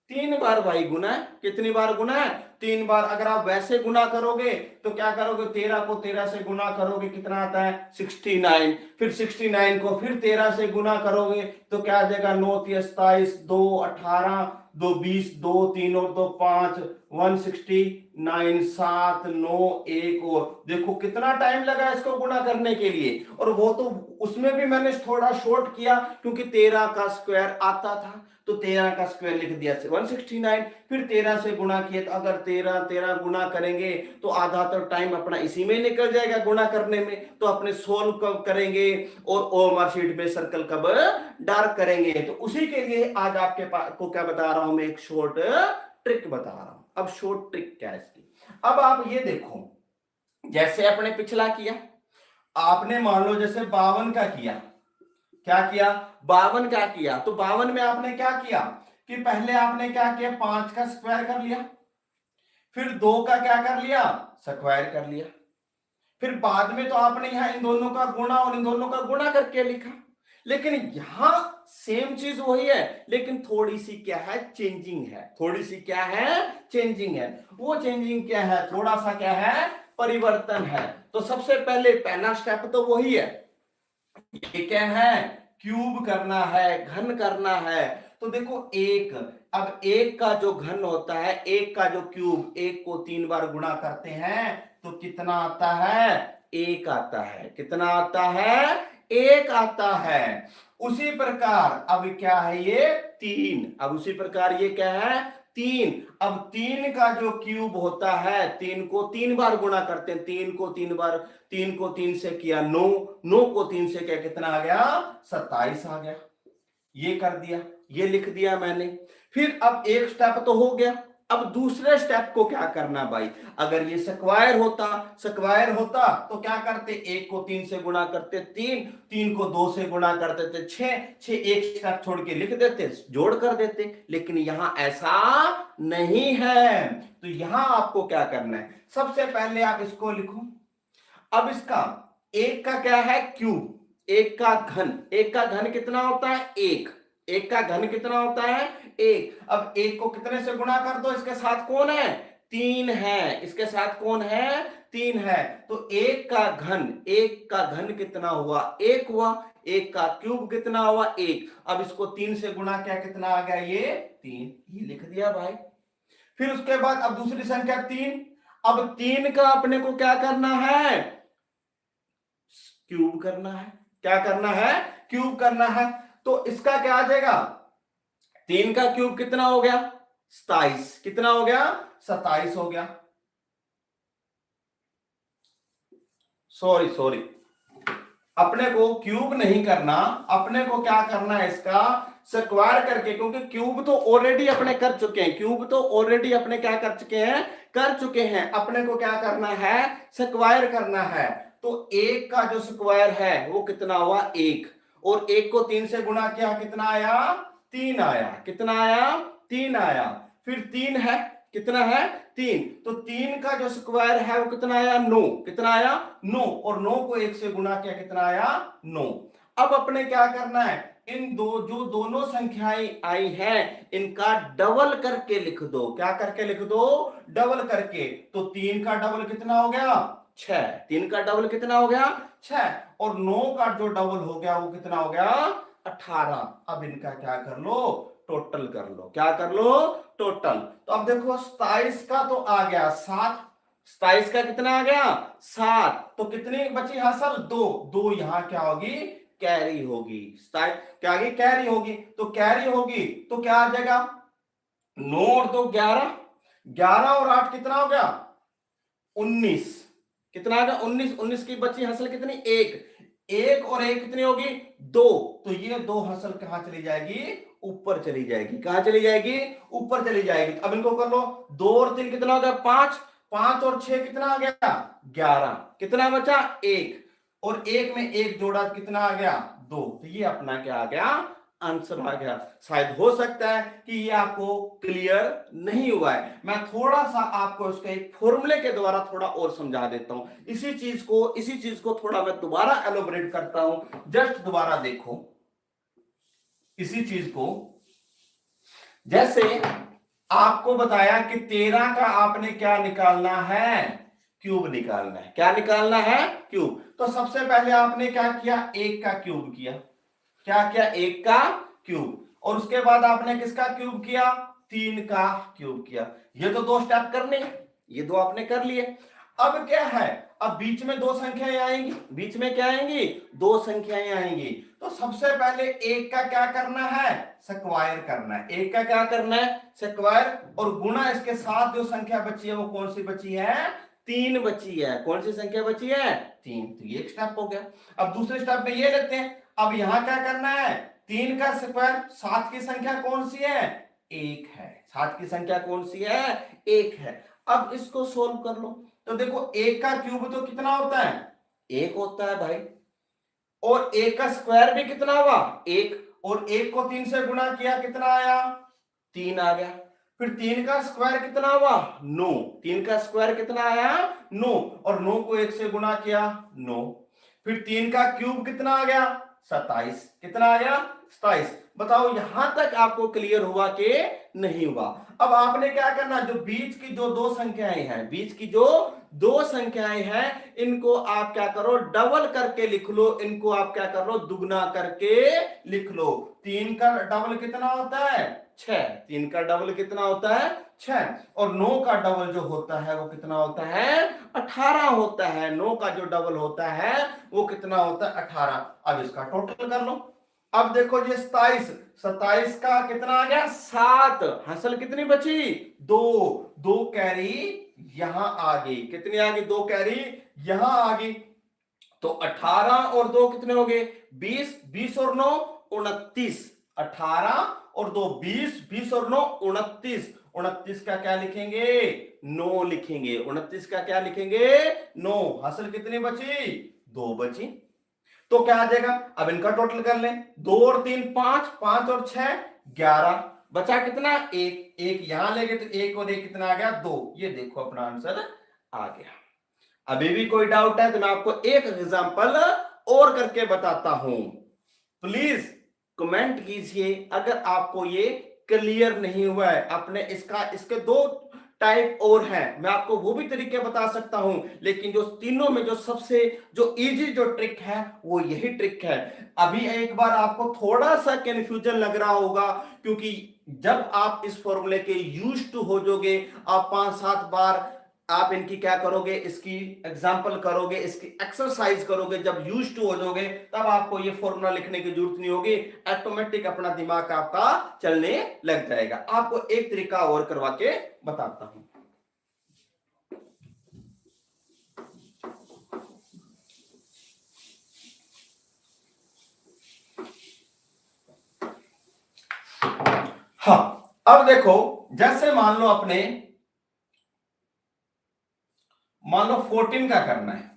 3 बार भाई गुना है। कितनी बार गुना है, 3 बार। अगर आप वैसे गुना करोगे तो क्या करोगे, 13 को 13 से गुना करोगे, कितना आता है 69। फिर 69 को फिर 13 से गुना करोगे तो क्या आ जाएगा, 9 27, 2 18, 2 20, 2 3 और 2 5, 169, 7 9 1 और। देखो कितना टाइम लगा इसको गुना करने के लिए। और वो तो उसमें भी मैंने थोड़ा शॉर्ट किया, क्योंकि 13 का स्क्वायर आता था तो 13 का स्क्वायर लिख दिया 169। फिर 13 से गुणा किया, तो अगर 13 गुणा करेंगे तो आधा तो टाइम अपना इसी में निकल जाएगा गुणा करने में। तो अपने सोल्व कब करेंगे और ओएमआर शीट में सर्कल कब डार्क करेंगे। तो उसी के लिए आज आपके पास को क्या बता रहा हूं मैं, एक शॉर्ट ट्रिक बता रहा हूं। अब शॉर्ट ट्रिक क्या है इसकी, अब आप ये देखो, जैसे अपने पिछला किया, आपने मान लो जैसे 52 का किया, क्या किया, 52 क्या किया, तो 52 में आपने क्या किया कि पहले आपने क्या किया, 5 का स्क्वायर कर लिया, फिर 2 का क्या कर लिया, स्क्वायर कर लिया, फिर बाद में तो आपने यहां इन दोनों का गुणा और इन दोनों का गुणा करके लिखा, लेकिन यहां सेम चीज वही है, लेकिन थोड़ी सी क्या है, चेंजिंग है। थोड़ी सी क्या है, चेंजिंग है। वो चेंजिंग क्या है, थोड़ा सा क्या है, परिवर्तन है। तो सबसे पहले पहला स्टेप तो वही है, ये क्या है, क्यूब करना है, घन करना है। तो देखो एक, अब एक का जो घन होता है, एक का जो क्यूब, एक को 3 बार गुणा करते हैं तो कितना आता है, एक आता है। कितना आता है, एक आता है। उसी प्रकार अब क्या है, ये 3। अब उसी प्रकार ये क्या है, 3। अब 3 का जो क्यूब होता है, 3 को 3 बार गुणा करते हैं, 3 को 3 बार, 3 को 3 से किया 9, 9 को 3 से क्या, कितना आ गया, 27 आ गया। ये कर दिया, ये लिख दिया मैंने। फिर अब एक स्टेप तो हो गया। अब दूसरे स्टेप को क्या करना भाई, अगर ये स्क्वायर होता, स्क्वायर होता तो क्या करते, 1 को 3 से गुणा करते 3, 3 को 2 से गुणा करते थे 6, 6 एक स्टेप छोड़ के लिख देते, जोड़ कर देते। लेकिन यहां ऐसा नहीं है। तो यहां आपको क्या करना है, सबसे पहले आप इसको लिखो। अब इसका एक का क्या है, क्यूब, एक का घन, एक का घन कितना होता है, एक, एक का घन कितना होता है, एक। अब एक को कितने से गुणा कर दो, इसके साथ कौन है, 3 है, इसके साथ कौन है, 3 है। तो एक का घन, एक का घन कितना हुआ, एक हुआ। एक का क्यूब कितना हुआ, एक। अब इसको 3 से गुणा किया, कितना आ गया, ये 3, ये लिख दिया भाई। फिर उसके बाद अब दूसरी संख्या 3। अब 3 का अपने को क्या करना है, क्यूब करना है। क्या करना है, क्यूब करना है। तो इसका क्या आ जाएगा, 3 का क्यूब कितना हो गया, 27। कितना हो गया, 27 हो गया। सॉरी सॉरी, अपने को क्यूब नहीं करना, अपने को क्या करना है, इसका स्क्वायर करके, क्योंकि क्यूब तो ऑलरेडी अपने कर चुके हैं, क्यूब तो ऑलरेडी अपने क्या कर चुके हैं, कर चुके हैं। अपने को क्या करना है, स्क्वायर करना है। तो एक का जो स्क्वायर है वो कितना हुआ, एक। और एक को 3 से गुणा किया, कितना आया, 3 आया। कितना आया, 3 आया। फिर 3 है, कितना है, 3। तो 3 का जो स्क्वायर है वो कितना आया, 9। कितना आया, 9। और 9 को 1 से गुणा किया, कितना आया, 9। अब अपने क्या करना है, इन दो जो दोनों संख्याएं आई हैं इनका डबल करके लिख दो। क्या करके लिख दो, डबल करके। तो 3 का डबल कितना हो गया, 6। 3 का डबल कितना हो गया, 6। और 9 का जो डबल हो गया वो कितना हो गया, 18। अब इनका क्या कर लो, टोटल कर लो। क्या कर लो, टोटल। तो अब देखो 27 का तो आ गया 7, 27 का कितना आ गया, 7। तो कितनी बची हासिल, 2। 2 यहां क्या होगी, कैरी होगी। क्या होगी, कैरी होगी। तो कैरी होगी तो क्या आ जाएगा, 9 और 2 11, 11 और 8 कितना हो गया, 19। कितना आ गया, 19। 19 की बची हासिल कितनी, 1। 1 और 1 कितनी होगी, 2। तो ये 2 हासिल कहां चली जाएगी, ऊपर चली जाएगी। कहां चली जाएगी, ऊपर चली जाएगी। अब इनको कर लो, 2 और 3 कितना हो गया, 5। 5 और 6 कितना आ गया, 11। कितना बचा, 1। और 1 में 1 जोड़ा, कितना आ गया, 2। तो ये अपना क्या आ गया, आंसर आ गया। शायद हो सकता है कि ये आपको क्लियर नहीं हुआ है। मैं थोड़ा सा आपको इसके एक फॉर्मूले के द्वारा थोड़ा और समझा देता हूं। इसी चीज को थोड़ा मैं दोबारा एलोबरेट करता हूं, जस्ट दोबारा देखो इसी चीज को। जैसे आपको बताया कि 13 का आपने क्या निकालना है, क्यूब निकालना है। क्या निकालना है, क्यूब। तो सबसे पहले आपने क्या किया, 1 का क्यूब किया। क्या किया, 1 का क्यूब। और उसके बाद आपने किसका क्यूब किया, 3 का क्यूब किया। ये तो 2 स्टेप करने, ये 2 आपने कर लिए। अब क्या है, अब बीच में 2 संख्याएं आएंगी। बीच में क्या आएंगी, 2 संख्याएं आएंगी। तो सबसे पहले 1 का क्या करना है, स्क्वायर करना है। 1 का क्या करना है, स्क्वायर। और गुणा इसके साथ जो संख्या बची है वो कौन सी बची है, 3 बची है। कौन सी संख्या बची है, 3। तो ये एक स्टेप हो गया। अब दूसरे स्टेप में ये लेते हैं। अब यहां क्या करना है, 3 का स्क्वायर, 7 की संख्या कौन सी है, 1 है। 7 की संख्या कौन सी है, 1 है। अब इसको सोल्व कर लो। तो देखो 1 का क्यूब तो कितना होता है, 1 होता है भाई। और 1 का स्क्वायर भी कितना हुआ, 1। और 1 को 3 से गुणा किया, कितना आया, 3 आ गया। फिर 3 का स्क्वायर कितना हुआ 9, 3 का स्क्वायर कितना आया 9, और 9 को 1 से गुणा किया 9। फिर 3 का क्यूब कितना आ गया 27, कितना आ गया 27। बताओ यहां तक आपको क्लियर हुआ कि नहीं हुआ? अब आपने क्या करना, जो बीच की जो दो संख्याएं हैं, बीच की जो दो संख्याएं हैं, इनको आप क्या करो डबल करके लिख लो, इनको आप क्या कर लो दुगना करके लिख लो। 3 का डबल कितना होता है 6, 3 का डबल कितना होता है 6, और 9 का डबल जो होता है वो कितना होता है 18 होता है। 9 का जो डबल होता है वो कितना होता है 18। अब इसका टोटल कर लो। अब देखो ये 27, 27 का कितना आ गया 7, हसल कितनी बची 2, 2 कैरी यहां आ गई, कितनी आ गई 2 कैरी यहां आ गई। तो 18 और 2 कितने हो गए 20, 20 और 9 29, 18 और 2 20, 20 और 9 29, 29 का क्या लिखेंगे 9 लिखेंगे, 29 का क्या लिखेंगे 9, हासिल कितनी बची 2 बची। तो क्या आ जाएगा, अब इनका टोटल कर लें, 2 और 3 5, 5 और 6 11, बचा कितना 1, 1 यहां ले गए तो 1 और 1 कितना आ गया 2। ये देखो अपना आंसर आ गया। अभी भी कोई डाउट है तो मैं आपको एक एग्जांपल और करके बताता हूं, प्लीज कमेंट कीजिए अगर आपको ये क्लियर नहीं हुआ है। अपने इसके दो टाइप और हैं, मैं आपको वो भी तरीके बता सकता हूं, लेकिन जो तीनों में जो सबसे जो इजी जो ट्रिक है वो यही ट्रिक है। अभी एक बार आपको थोड़ा सा कंफ्यूजन लग रहा होगा, क्योंकि जब आप इस फॉर्मूले के यूज्ड टू हो जाओगे, आप 5-7 बार आप इनकी क्या करोगे, इसकी एग्जांपल करोगे, इसकी एक्सरसाइज करोगे, जब यूज्ड टू हो जाओगे तब आपको ये फॉर्मूला लिखने की जरूरत नहीं होगी, ऑटोमेटिक अपना दिमाग आपका चलने लग जाएगा। आपको एक तरीका और करवा के बताता हूं। हाँ, अब देखो जैसे मान लो 14 का करना है।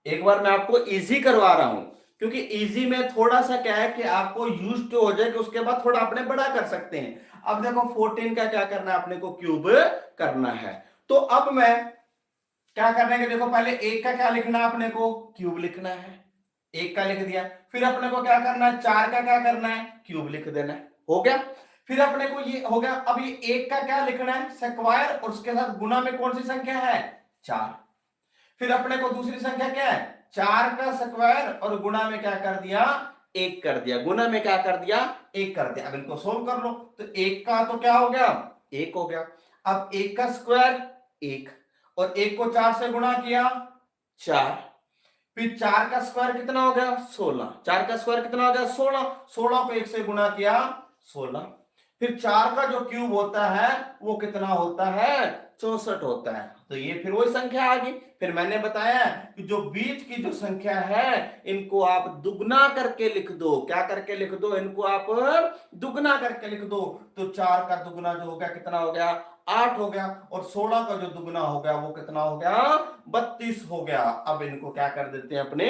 एक बार मैं आपको इजी करवा रहा हूं, क्योंकि इजी में थोड़ा सा क्या है कि आपको यूज टू हो जाए कि उसके बाद थोड़ा अपने बड़ा कर सकते हैं। अब देखो 14 का क्या करना है, अपने को क्यूब करना है। तो अब मैं क्या करना है कि देखो पहले 1 का क्या लिखना है, अपने को क्यूब लिखना है, 1 का लिख दिया। फिर अपने को क्या करना है 4 का क्या करना है क्यूब लिख देना है, हो गया। फिर अपने को ये हो गया। अब ये 1 का क्या लिखना है स्क्वायर, और उसके साथ गुना में कौन सी संख्या है 4। फिर अपने को दूसरी संख्या क्या है 4 का स्क्वायर, और गुणा में क्या कर दिया 1 कर दिया, गुणा में क्या कर दिया 1 कर दिया। अब इनको सोल्व कर लो, तो 1 का तो क्या हो गया 1 हो गया। अब 1 का स्क्वायर 1, और 1 को 4 से गुणा किया 4, फिर 4 का स्क्वायर कितना हो गया 16, 4 का स्क्वायर कितना हो गया 16, 16 को 1 से गुणा किया 16। फिर 4 का जो क्यूब होता है वो कितना होता है 64 होता है। तो ये फिर वही संख्या आ गई। फिर मैंने बताया कि जो बीच की जो संख्या है इनको आप दुगना करके लिख दो, क्या करके लिख दो, इनको आप दुगना करके लिख दो। तो 4 का दुगना जो हो गया कितना हो गया 8 हो गया, और 16 का जो दुगना हो गया वो कितना हो गया 32 हो गया। अब इनको क्या कर देते हैं अपने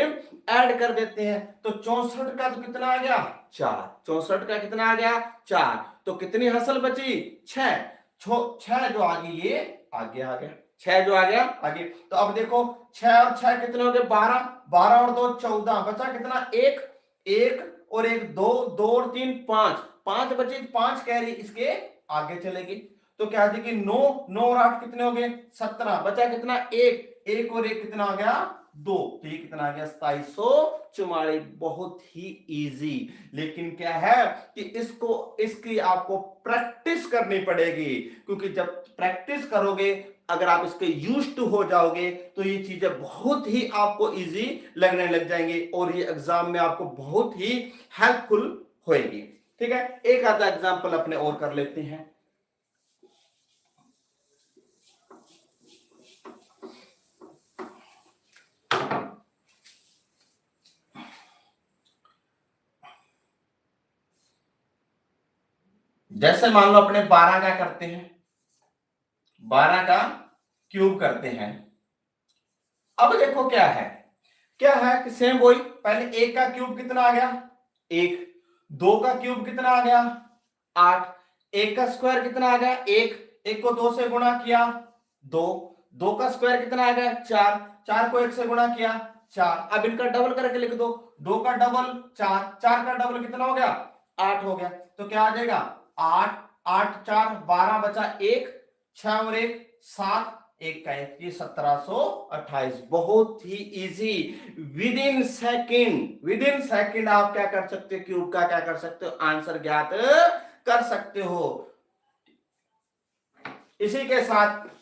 ऐड कर देते हैं। तो 64 का तो कितना आ गया 4, 64 का कितना आ गया 4, तो कितनी हसल बची 6, 6 जो आ गई ये आगे आ गया, 6 जो आ गया आगे। तो अब देखो 6 और 6 कितने हो गए 12, 12 और 2 14, बचा कितना 1, 1 और 1 2, 2 और 3 5, 5 बची, 5 कैरी इसके आगे चलेगी। तो क्या देखिए 9, 9 और 8 कितने हो गए 17, बचा कितना 1, 1 और 1 कितना आ गया 2, तो ये कितना आ गया 2744। बहुत ही इजी, लेकिन क्या है कि इसकी आपको प्रैक्टिस करनी पड़ेगी, क्योंकि जब प्रैक्टिस करोगे, अगर आप इसके यूज्ड टू हो जाओगे तो ये चीजें बहुत ही आपको इजी लगने लग जाएंगी, और ये एग्जाम में आपको बहुत ही हेल्पफुल होएगी। ठीक है, एक आधा एग्जांपल अपने और कर लेते हैं। जैसे मान लो अपने 12 का करते हैं, 12 का क्यूब करते हैं। अब देखो क्या है कि सेम वही, पहले 1 का क्यूब कितना आ गया 1, 2 का क्यूब कितना आ गया 8, एक का स्क्वायर कितना आ गया? एक। एक को दो से गुणा किया, दो। दो का स्क्वायर कितना आ गया? चार। चार को एक से गुणा किया, चार। अब इनका डबल करके लिख दो, दो का डबल चार, चार का डबल कितना हो गया? आठ हो गया। तो क्या आ जाएगा? आठ। आठ चार 12 बचा एक, छह और एक सात, एक का एक, ये 1728। बहुत ही easy. Within second, within second आप क्या कर सकते हो? क्यूब का क्या कर सकते हो? आंसर ज्ञात कर सकते हो। इसी के साथ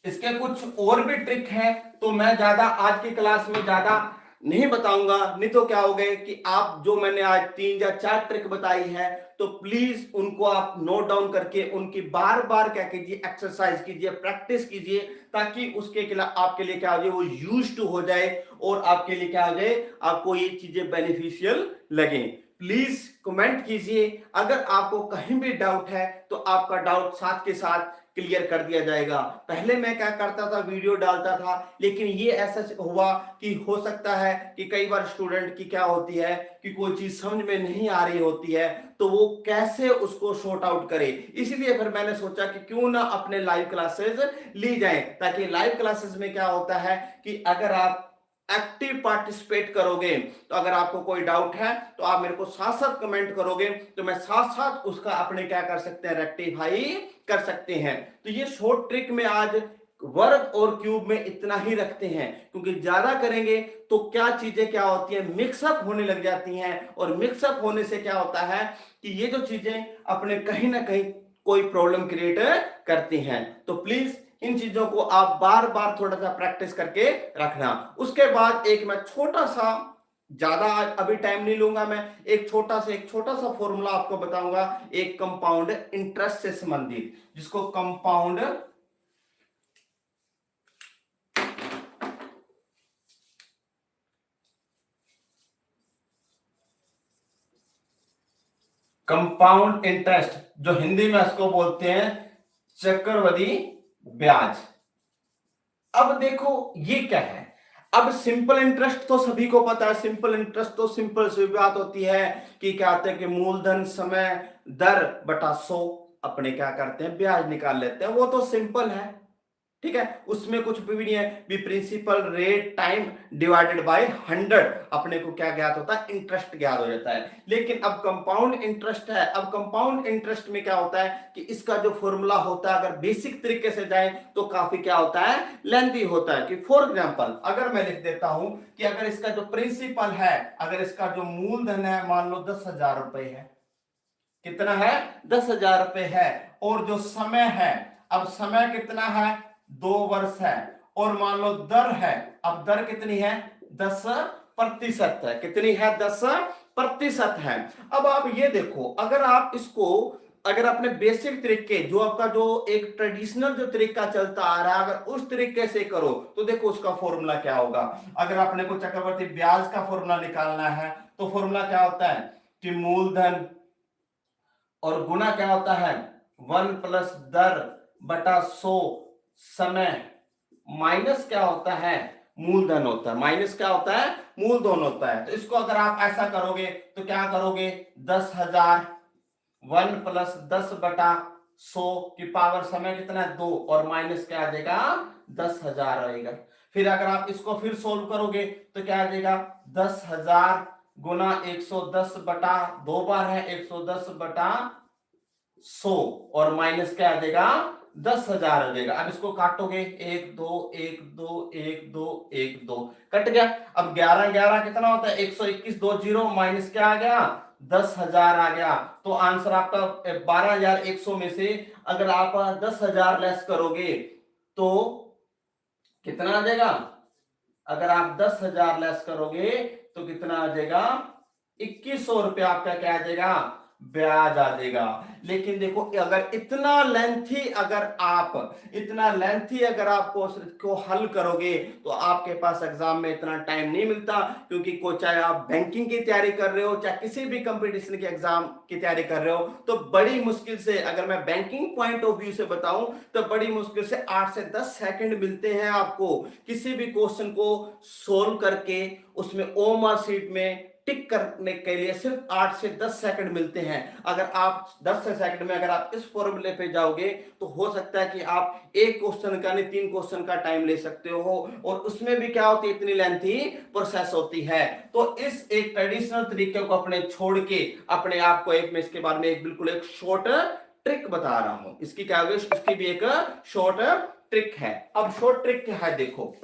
इसके कुछ और भी ट्रिक हैं, तो मैं ज्यादा आज की क्लास में ज्यादा नहीं बताऊंगा, नहीं तो क्या हो गए कि आप जो मैंने आज 3 या 4 ट्रिक बताई है, तो प्लीज उनको आप नोट डाउन करके उनकी बार बार क्या कीजिए? एक्सरसाइज कीजिए, प्रैक्टिस कीजिए, ताकि उसके आपके लिए क्या हो जाए? वो यूज्ड टू हो जाए और आपके लिए क्या हो जाए? आपको ये चीजें बेनिफिशियल लगे। प्लीज कमेंट कीजिए, अगर आपको कहीं भी डाउट है तो आपका डाउट साथ के साथ क्लियर कर दिया जाएगा। पहले मैं क्या करता था? वीडियो डालता था, लेकिन ये ऐसा हुआ कि हो सकता है कि कई बार स्टूडेंट की क्या होती है कि कोई चीज समझ में नहीं आ रही होती है, तो वो कैसे उसको सॉर्ट आउट करे। इसलिए फिर मैंने सोचा कि क्यों ना अपने लाइव क्लासेस ली जाए, ताकि लाइव क्लासेस में क्या होता है कि अगर आप एक्टिव पार्टिसिपेट करोगे, तो अगर आपको कोई डाउट है तो आप मेरे को साथ साथ कमेंट करोगे, तो मैं साथ साथ उसका अपने क्या कर सकते हैं? रेक्टिफाई कर सकते हैं। तो ये शॉर्ट ट्रिक में आज वर्ग और क्यूब में इतना ही रखते हैं, क्योंकि ज्यादा करेंगे तो क्या चीजें क्या होती है? मिक्सअप होने लग जाती हैं, और मिक्सअप होने से क्या होता है कि ये जो चीजें अपने कहीं ना कहीं कोई प्रॉब्लम क्रिएट करती हैं। तो प्लीज इन चीजों को आप बार बार थोड़ा सा प्रैक्टिस करके रखना। उसके बाद एक मैं छोटा सा, ज्यादा अभी टाइम नहीं लूंगा, मैं एक छोटा सा फॉर्मूला आपको बताऊंगा, एक कंपाउंड इंटरेस्ट से संबंधित, जिसको कंपाउंड इंटरेस्ट, जो हिंदी में इसको बोलते हैं चक्रवृद्धि ब्याज। अब देखो ये क्या है? अब सिंपल इंटरेस्ट तो सभी को पता है। सिंपल इंटरेस्ट तो सिंपल सी बात होती है कि क्या आते हैं कि मूलधन समय दर बटा 100, अपने क्या करते हैं? ब्याज निकाल लेते हैं। वो तो सिंपल है, ठीक है, उसमें कुछ भी नहीं है। भी principal rate time divided by 100, अपने को क्या ज्ञात होता है? इंटरेस्ट ज्ञात हो जाता है। लेकिन अब कंपाउंड इंटरेस्ट है। अब कंपाउंड इंटरेस्ट में क्या होता है कि इसका जो फॉर्मूला होता है, अगर बेसिक तरीके से जाए तो काफी क्या होता है? लेंथी होता है। कि फॉर एग्जांपल अगर मैं लिख देता हूं कि अगर इसका जो प्रिंसिपल है, अगर इसका जो मूलधन है मान लो 10,000 रुपए है, कितना है? 10,000 रुपए है। और जो समय है, अब समय कितना है? 2 वर्ष है। और मान लो दर है, अब दर कितनी है? 10% है। कितनी है? 10% है। अब आप ये देखो, अगर आप इसको, अगर अपने बेसिक तरीके, जो आपका जो एक ट्रेडिशनल जो तरीका चलता आ रहा है, अगर उस तरीके से करो तो देखो उसका फॉर्मूला क्या होगा। अगर अपने को चक्रवर्ती ब्याज का फॉर्मूला निकालना है, तो फॉर्मूला क्या होता है कि मूलधन और गुना क्या होता है? 1 प्लस दर बटा 100 समय, माइनस क्या होता है? मूलधन होता है। माइनस क्या होता है? मूलधन होता है। तो इसको अगर आप ऐसा करोगे तो क्या करोगे? 10,000 1 प्लस 10 बटा 100 की पावर समय कितना है? 2, और माइनस क्या आ जाएगा? 10,000 आएगा। फिर अगर आप इसको फिर सोल्व करोगे तो क्या आ जाएगा? 10,000 गुना 110 बटा 2 बार है 110 बटा 100, और माइनस क्या आ जाएगा? 10,000 आ जाएगा। अब इसको काटोगे, 1 2 1 2 1 2 1 2, कट गया। अब 11 11 कितना होता है? 121 2 0, माइनस क्या आ गया? 10,000 आ गया। तो आंसर आपका 12,100 में से अगर आप 10,000 लेस करोगे तो कितना आ जाएगा? अगर आप 10,000 लेस करोगे तो कितना आ जाएगा? 2,100 रुपया आपका क्या आ जाएगा? ब्याज आ जाएगा। लेकिन देखो, अगर इतना लेंथी अगर आपको उसको हल करोगे तो आपके पास एग्जाम में इतना टाइम नहीं मिलता, क्योंकि को चाहे आप बैंकिंग की तैयारी कर रहे हो, चाहे किसी भी कंपटीशन के एग्जाम की तैयारी कर रहे हो, तो बड़ी मुश्किल से, अगर मैं बैंकिंग पॉइंट ऑफ व्यू से बताऊं तो बड़ी मुश्किल से 8 से 10 सेकंड मिलते हैं आपको किसी भी क्वेश्चन को सोल्व करके उसमें ओमआर शीट में टिक करने के लिए सिर्फ 8 से 10 सेकंड मिलते हैं। अगर आप 10 से सेकंड में अगर आप इस फॉर्मूले पे जाओगे तो हो सकता है कि आप एक क्वेश्चन का नहीं 3 क्वेश्चन का टाइम ले सकते हो, और उसमें भी क्या होती है, इतनी लेंथी प्रोसेस होती है। तो इस एक ट्रेडिशनल तरीके को अपने छोड़ के अपने आप को एक, मैं इसके बारे में एक बिल्कुल एक शॉर्ट ट्रिक बता रहा हूं। इसकी क्या होगी, इसकी भी एक शॉर्ट ट्रिक है। अब शॉर्ट ट्रिक क्या है देखो,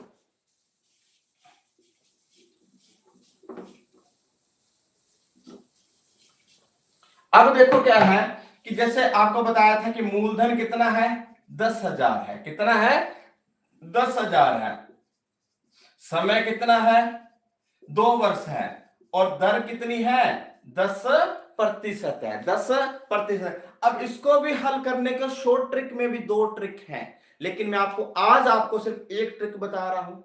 अब देखो क्या है कि जैसे आपको बताया था कि मूलधन कितना है, 10,000 है। कितना है, 10,000 है। समय कितना है, 2 वर्ष है। और दर कितनी है, 10% है, 10%। अब इसको भी हल करने के शॉर्ट ट्रिक में भी 2 ट्रिक हैं, लेकिन मैं आपको आज आपको सिर्फ एक ट्रिक बता रहा हूं।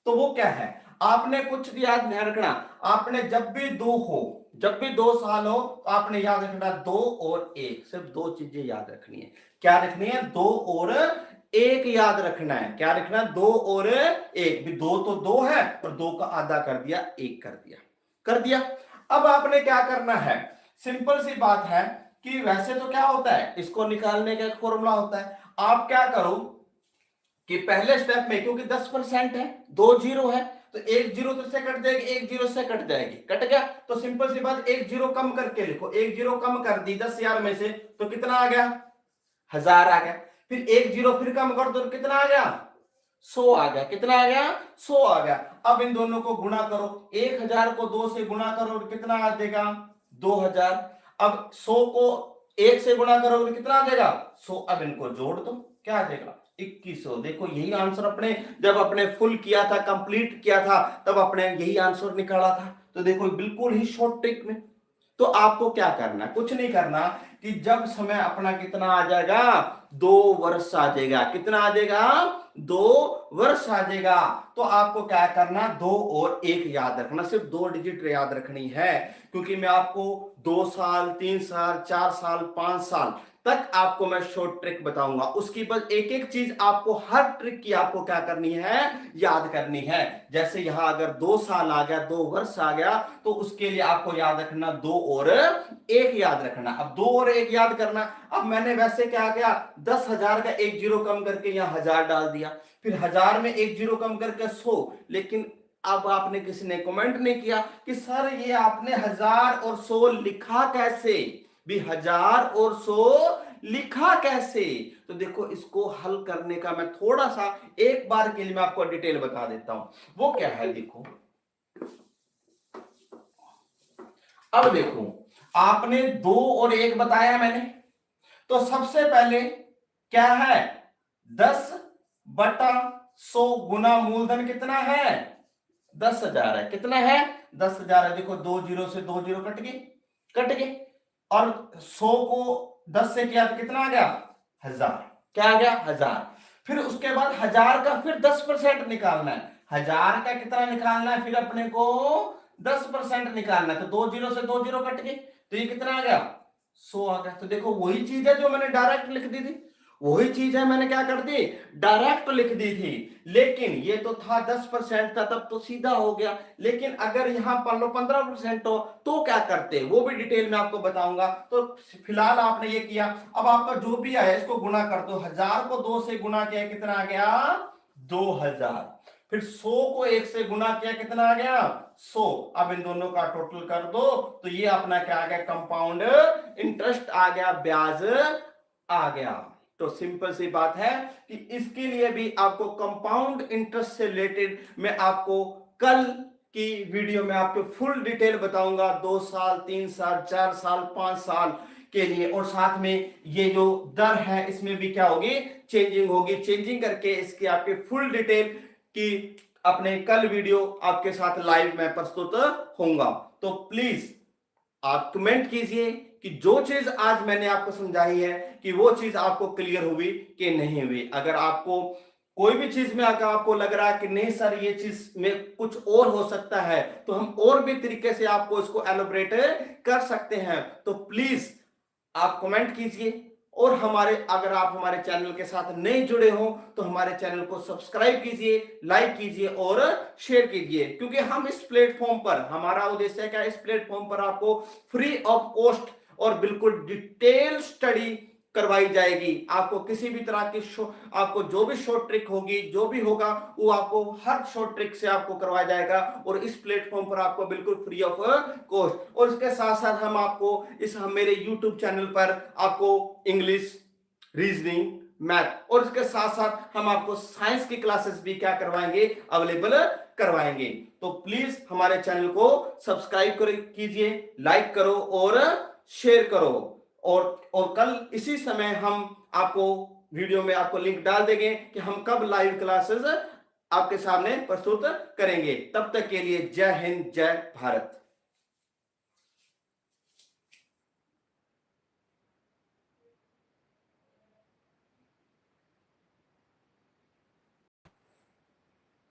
तो वो क्या है, आपने कुछ भी याद ध्यान रखना, आपने जब भी 2 हो, जब भी 2 साल हो, तो आपने याद रखना 2 और 1, सिर्फ 2 चीजें याद रखनी है। क्या रखनी है, 2 और 1 याद रखना है। क्या रखना है, 2 और 1 भी, 2 तो 2 है और 2 का आधा कर दिया, 1 कर दिया, कर दिया। अब आपने क्या करना है, सिंपल सी बात है कि वैसे तो क्या होता है, इसको निकालने का एक फॉर्मूला होता है। आप क्या करो कि पहले स्टेप में, क्योंकि 10% है, 2 जीरो है, तो 1 जीरो तो से कट जाएगी, 1 जीरो से कट जाएगी, कट गया। तो सिंपल सी बात, 1 जीरो कम करके लिखो, 1 जीरो कम कर दी 10,000 में से, तो कितना आ गया, 1,000 आ गया। फिर 1 जीरो फिर कम कर दो, कितना आ गया, 100 आ गया। कितना आ गया, 100 आ गया। अब इन दोनों को गुणा करो, 1,000 को 2 से गुणा करो, कितना आ जाएगा, 2,000। अब 100 को 1 से गुणा करोगे कितना आ जाएगा, 100। अब इनको जोड़ दो, क्या आ जाएगा, 2100। देखो यही आंसर अपने जब अपने फुल किया था, कंप्लीट किया था, तब अपने यही आंसर निकाला था। तो देखो बिल्कुल ही शॉर्ट ट्रिक में। तो आपको क्या करना है, कुछ नहीं करना, कि जब समय अपना कितना आ जाएगा, 2 वर्ष आ जाएगा। कितना आ जाएगा, 2 वर्ष आ जाएगा। तो आपको क्या करना, 2 और 1 याद रखना, सिर्फ 2 डिजिट याद रखनी है। क्योंकि मैं आपको 2 साल, 3 साल, 4 साल, 5 साल तक आपको मैं शॉर्ट ट्रिक बताऊंगा। उसकी बस एक एक चीज आपको, हर ट्रिक की आपको क्या करनी है, याद करनी है। जैसे यहां अगर 2 साल आ गया, 2 वर्ष आ गया, तो उसके लिए आपको याद रखना 2 और 1 याद रखना। अब 2 और 1 याद करना। अब मैंने वैसे क्या किया, 10,000 का 1 जीरो कम करके यहां 1,000 डाल दिया, फिर 1,000 में 1 जीरो कम करके 100। लेकिन अब आपने किसी ने कमेंट नहीं किया कि सर ये आपने 1,000 और 100 लिखा कैसे, भी 1,000 और 100 लिखा कैसे। तो देखो इसको हल करने का मैं थोड़ा सा एक बार के लिए मैं आपको डिटेल बता देता हूं। वो क्या है, देखो अब देखो, आपने 2 और 1 बताया मैंने, तो सबसे पहले क्या है, 10/100 गुना मूलधन कितना है, 10,000 है। कितना है, 10,000 है। देखो 2 जीरो से 2 जीरो कट गए, कट गए। और 100 को 10 से किया तो कितना आ गया, 1,000। क्या आ गया, 1,000। फिर उसके बाद 1,000 का फिर 10% निकालना है। 1,000 का कितना निकालना है, फिर अपने को 10% निकालना है। तो 2 जीरो से 2 जीरो कट गए, तो ये कितना आ गया, 100 आ गया। तो देखो वही चीज है जो मैंने डायरेक्ट लिख दी थी, वही चीज है मैंने क्या कर दी, डायरेक्ट लिख दी थी। लेकिन ये तो था 10% था, तब तो सीधा हो गया। लेकिन अगर यहां मान लो 15% हो तो क्या करते, वो भी डिटेल में आपको बताऊंगा। तो फिलहाल आपने ये किया। अब आपका जो भी आया इसको गुणा कर दो, 1,000 को 2 से गुणा किया कितना आ गया, 2,000। फिर 100 को 1 से गुणा किया कितना आ गया, 100। अब इन दोनों का टोटल कर दो, तो ये अपना क्या आ गया, कंपाउंड इंटरेस्ट आ गया, ब्याज आ गया। तो सिंपल सी बात है कि इसके लिए भी आपको कंपाउंड इंटरेस्ट से रिलेटेड मैं आपको कल की वीडियो में आपको फुल डिटेल बताऊंगा, 2 साल, 3 साल, 4 साल, 5 साल के लिए। और साथ में ये जो दर है इसमें भी क्या होगी, चेंजिंग होगी। चेंजिंग करके इसकी आपके फुल डिटेल की अपने कल वीडियो आपके साथ लाइव में प्रस्तुत होऊंगा। तो प्लीज आप कमेंट कीजिए कि जो चीज आज मैंने आपको समझाई है कि वो चीज आपको क्लियर हुई कि नहीं हुई। अगर आपको कोई भी चीज में अगर आपको लग रहा है कि नहीं सर ये चीज में कुछ और हो सकता है, तो हम और भी तरीके से आपको इसको एलोबरेट कर सकते हैं। तो प्लीज आप कमेंट कीजिए और अगर आप हमारे चैनल के साथ नए जुड़े हो तो हमारे चैनल को सब्सक्राइब कीजिए, लाइक कीजिए और शेयर कीजिए, क्योंकि हम इस प्लेटफॉर्म पर, हमारा उद्देश्य क्या है, इस प्लेटफॉर्म पर आपको फ्री ऑफ कॉस्ट और बिल्कुल डिटेल स्टडी करवाई जाएगी। आपको किसी भी तरह की आपको जो भी शॉर्ट ट्रिक होगी, जो भी होगा, वो आपको हर शॉर्ट ट्रिक से आपको करवाया जाएगा और इस प्लेटफॉर्म पर आपको बिल्कुल फ्री ऑफ कॉस्ट। और इसके साथ साथ हम आपको मेरे यूट्यूब चैनल पर आपको इंग्लिश, रीजनिंग, मैथ और इसके साथ साथ हम आपको साइंस की क्लासेस भी क्या करवाएंगे, अवेलेबल करवाएंगे। तो प्लीज हमारे चैनल को सब्सक्राइब कीजिए, लाइक करो और शेयर करो। और कल इसी समय हम आपको वीडियो में आपको लिंक डाल देंगे कि हम कब लाइव क्लासेस आपके सामने प्रस्तुत करेंगे। तब तक के लिए जय हिंद, जय भारत।